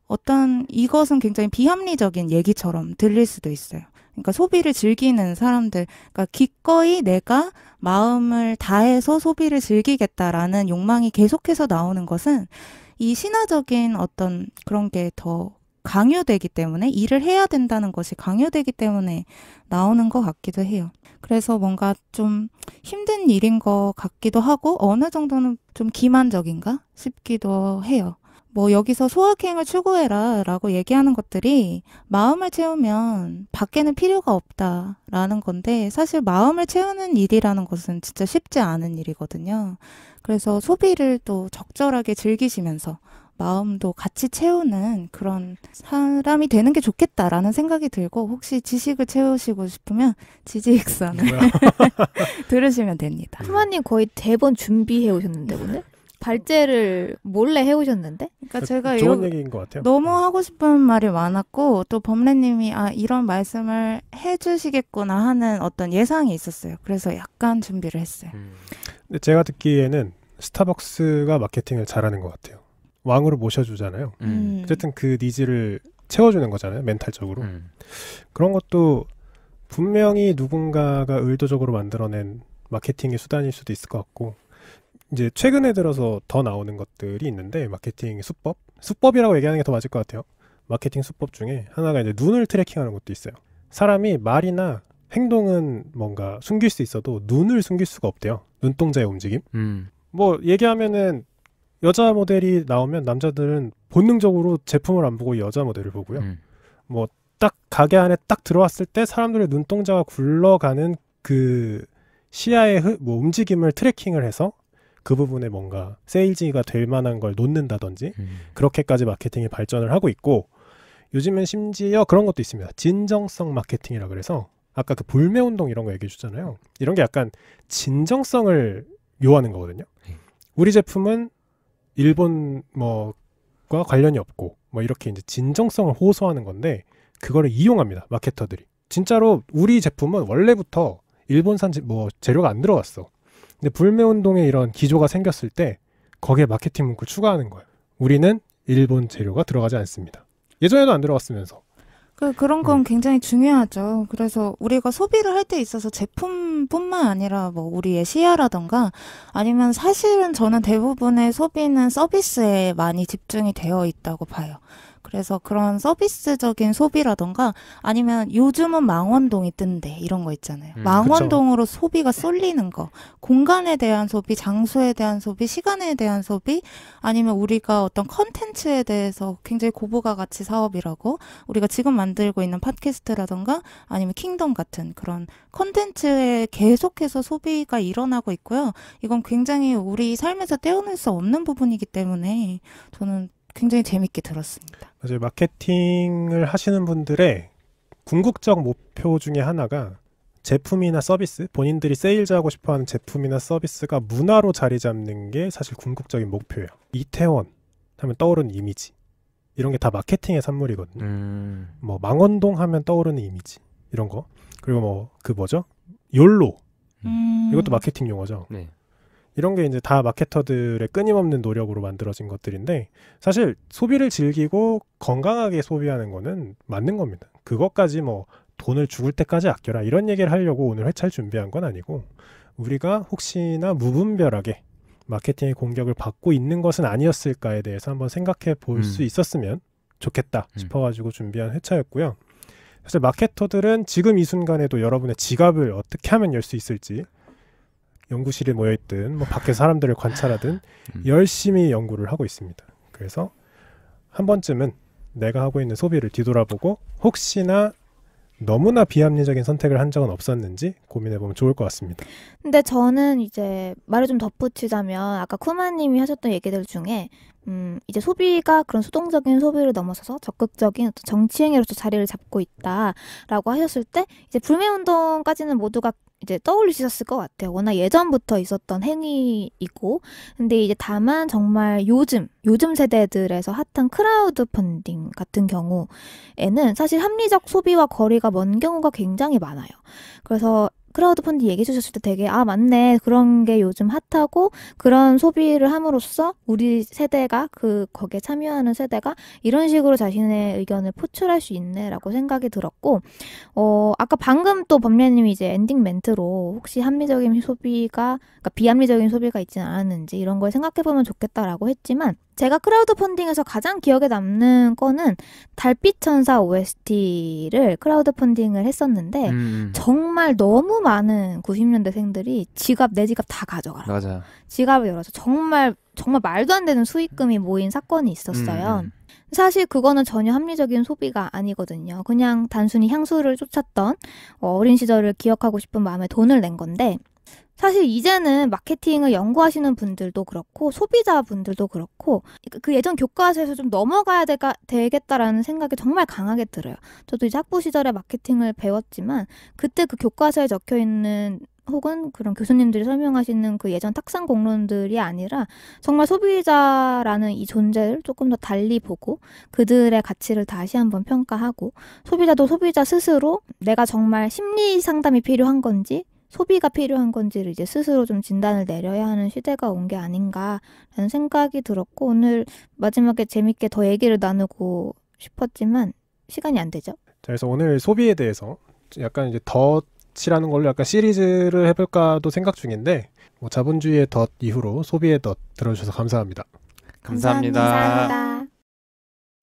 이것은 굉장히 비합리적인 얘기처럼 들릴 수도 있어요. 그러니까 소비를 즐기는 사람들, 그러니까 기꺼이 내가 마음을 다해서 소비를 즐기겠다라는 욕망이 계속해서 나오는 것은 이 신화적인 어떤 그런 게 더 강요되기 때문에 일을 해야 된다는 것이 강요되기 때문에 나오는 것 같기도 해요. 그래서 뭔가 좀 힘든 일인 것 같기도 하고 어느 정도는 좀 기만적인가 싶기도 해요. 뭐 여기서 소확행을 추구해라 라고 얘기하는 것들이 마음을 채우면 밖에는 필요가 없다라는 건데 사실 마음을 채우는 일이라는 것은 진짜 쉽지 않은 일이거든요. 그래서 소비를 또 적절하게 즐기시면서 마음도 같이 채우는 그런 사람이 되는 게 좋겠다라는 생각이 들고 혹시 지식을 채우시고 싶으면 지지익선을 들으시면 됩니다. 후마님 거의 대본 준비해 오셨는데 오늘? 발제를 몰래 해오셨는데? 그러니까 제가 좋은 얘기인 것 같아요. 너무 하고 싶은 말이 많았고 또 범래님이 이런 말씀을 해주시겠구나 하는 어떤 예상이 있었어요. 그래서 약간 준비를 했어요. 근데 제가 듣기에는 스타벅스가 마케팅을 잘하는 것 같아요. 왕으로 모셔주잖아요. 어쨌든 그 니즈를 채워주는 거잖아요. 멘탈적으로. 그런 것도 분명히 누군가가 의도적으로 만들어낸 마케팅의 수단일 수도 있을 것 같고, 이제 최근에 들어서 더 나오는 것들이 있는데, 마케팅 수법이라고 얘기하는 게 더 맞을 것 같아요. 마케팅 수법 중에 하나가 이제 눈을 트래킹하는 것도 있어요. 사람이 말이나 행동은 뭔가 숨길 수 있어도 눈을 숨길 수가 없대요. 눈동자의 움직임. 뭐 얘기하면은 여자 모델이 나오면 남자들은 본능적으로 제품을 안 보고 여자 모델을 보고요. 뭐 딱 가게 안에 딱 들어왔을 때 사람들의 눈동자가 굴러가는 그 시야의 뭐 움직임을 트래킹을 해서 그 부분에 뭔가 세일즈가 될 만한 걸 놓는다든지 그렇게까지 마케팅이 발전을 하고 있고, 요즘은 심지어 그런 것도 있습니다. 진정성 마케팅이라 그래서 아까 그 불매운동 이런 거 얘기해 주잖아요. 이런 게 약간 진정성을 요하는 거거든요. 우리 제품은 일본 뭐과 관련이 없고 뭐 이렇게 이제 진정성을 호소하는 건데, 그거를 이용합니다. 마케터들이. 진짜로 우리 제품은 원래부터 일본산 뭐 재료가 안 들어갔어. 근데 불매운동에 이런 기조가 생겼을 때 거기에 마케팅 문구를 추가하는 거예요. 우리는 일본 재료가 들어가지 않습니다. 예전에도 안 들어갔으면서. 그런 건 굉장히 중요하죠. 그래서 우리가 소비를 할 때 있어서 제품뿐만 아니라 뭐 우리의 시야라던가, 아니면 사실은 저는 대부분의 소비는 서비스에 많이 집중이 되어 있다고 봐요. 그래서 그런 서비스적인 소비라던가, 아니면 요즘은 망원동이 뜬대 이런 거 있잖아요. 망원동으로 그쵸. 소비가 쏠리는 거, 공간에 대한 소비, 장소에 대한 소비, 시간에 대한 소비, 아니면 우리가 어떤 컨텐츠에 대해서 굉장히 고부가 가치 사업이라고, 우리가 지금 만들고 있는 팟캐스트라던가 아니면 킹덤 같은 그런 컨텐츠에 계속해서 소비가 일어나고 있고요. 이건 굉장히 우리 삶에서 떼어낼 수 없는 부분이기 때문에 저는 굉장히 재밌게 들었습니다. 맞아요. 마케팅을 하시는 분들의 궁극적 목표 중에 하나가 제품이나 서비스, 본인들이 세일즈하고 싶어하는 제품이나 서비스가 문화로 자리 잡는 게 사실 궁극적인 목표예요. 이태원 하면 떠오르는 이미지, 이런 게 다 마케팅의 산물이거든요. 뭐 망원동 하면 떠오르는 이미지, 이런 거. 그리고 뭐 그 뭐죠? 욜로, 이것도 마케팅 용어죠. 네. 이런 게 이제 다 마케터들의 끊임없는 노력으로 만들어진 것들인데, 사실 소비를 즐기고 건강하게 소비하는 거는 맞는 겁니다. 그것까지 뭐 돈을 죽을 때까지 아껴라 이런 얘기를 하려고 오늘 회차를 준비한 건 아니고, 우리가 혹시나 무분별하게 마케팅의 공격을 받고 있는 것은 아니었을까에 대해서 한번 생각해 볼 수 있었으면 좋겠다 싶어가지고 준비한 회차였고요. 사실 마케터들은 지금 이 순간에도 여러분의 지갑을 어떻게 하면 열 수 있을지 연구실에 모여있든 뭐 밖에 사람들을 관찰하든 열심히 연구를 하고 있습니다. 그래서 한 번쯤은 내가 하고 있는 소비를 뒤돌아보고 혹시나 너무나 비합리적인 선택을 한 적은 없었는지 고민해보면 좋을 것 같습니다. 근데 저는 이제 말을 좀 덧붙이자면 아까 쿠마님이 하셨던 얘기들 중에 이제 소비가 그런 수동적인 소비를 넘어서서 적극적인 어떤 정치행위로서 자리를 잡고 있다라고 하셨을 때 이제 불매운동까지는 모두가 이제 떠올리셨을 것 같아요. 워낙 예전부터 있었던 행위이고, 근데 이제 다만 정말 요즘 세대들에서 핫한 크라우드 펀딩 같은 경우에는 사실 합리적 소비와 거리가 먼 경우가 굉장히 많아요. 그래서 크라우드 펀딩 얘기해 주셨을 때 되게 맞네, 그런 게 요즘 핫하고 그런 소비를 함으로써 우리 세대가 거기에 참여하는 세대가 이런 식으로 자신의 의견을 포출할 수 있네라고 생각이 들었고, 아까 방금 또 범례님이 이제 엔딩 멘트로 혹시 합리적인 소비가, 그러니까 비합리적인 소비가 있지는 않았는지 이런 걸 생각해보면 좋겠다라고 했지만, 제가 크라우드 펀딩에서 가장 기억에 남는 거는 달빛천사 OST를 크라우드 펀딩을 했었는데 정말 너무 많은 90년대생들이 내 지갑 다 가져가라. 맞아. 지갑을 열어서 정말 말도 안 되는 수익금이 모인 사건이 있었어요. 사실 그거는 전혀 합리적인 소비가 아니거든요. 그냥 단순히 향수를 쫓았던 어린 시절을 기억하고 싶은 마음에 돈을 낸 건데, 사실 이제는 마케팅을 연구하시는 분들도 그렇고 소비자분들도 그렇고 그 예전 교과서에서 좀 넘어가야 되겠다라는 생각이 정말 강하게 들어요. 저도 이제 학부 시절에 마케팅을 배웠지만 그때 그 교과서에 적혀있는 혹은 그런 교수님들이 설명하시는 그 예전 탁상 공론들이 아니라 정말 소비자라는 이 존재를 조금 더 달리 보고 그들의 가치를 다시 한번 평가하고, 소비자도 소비자 스스로 내가 정말 심리 상담이 필요한 건지 소비가 필요한 건지를 이제 스스로 좀 진단을 내려야 하는 시대가 온 게 아닌가라는 생각이 들었고 오늘 마지막에 재밌게 더 얘기를 나누고 싶었지만 시간이 안 되죠. 그래서 오늘 소비에 대해서 약간 이제 덫이라는 걸로 약간 시리즈를 해볼까도 생각 중인데 뭐 자본주의의 덫 이후로 소비의 덫 들어주셔서 감사합니다. 감사합니다. 감사합니다.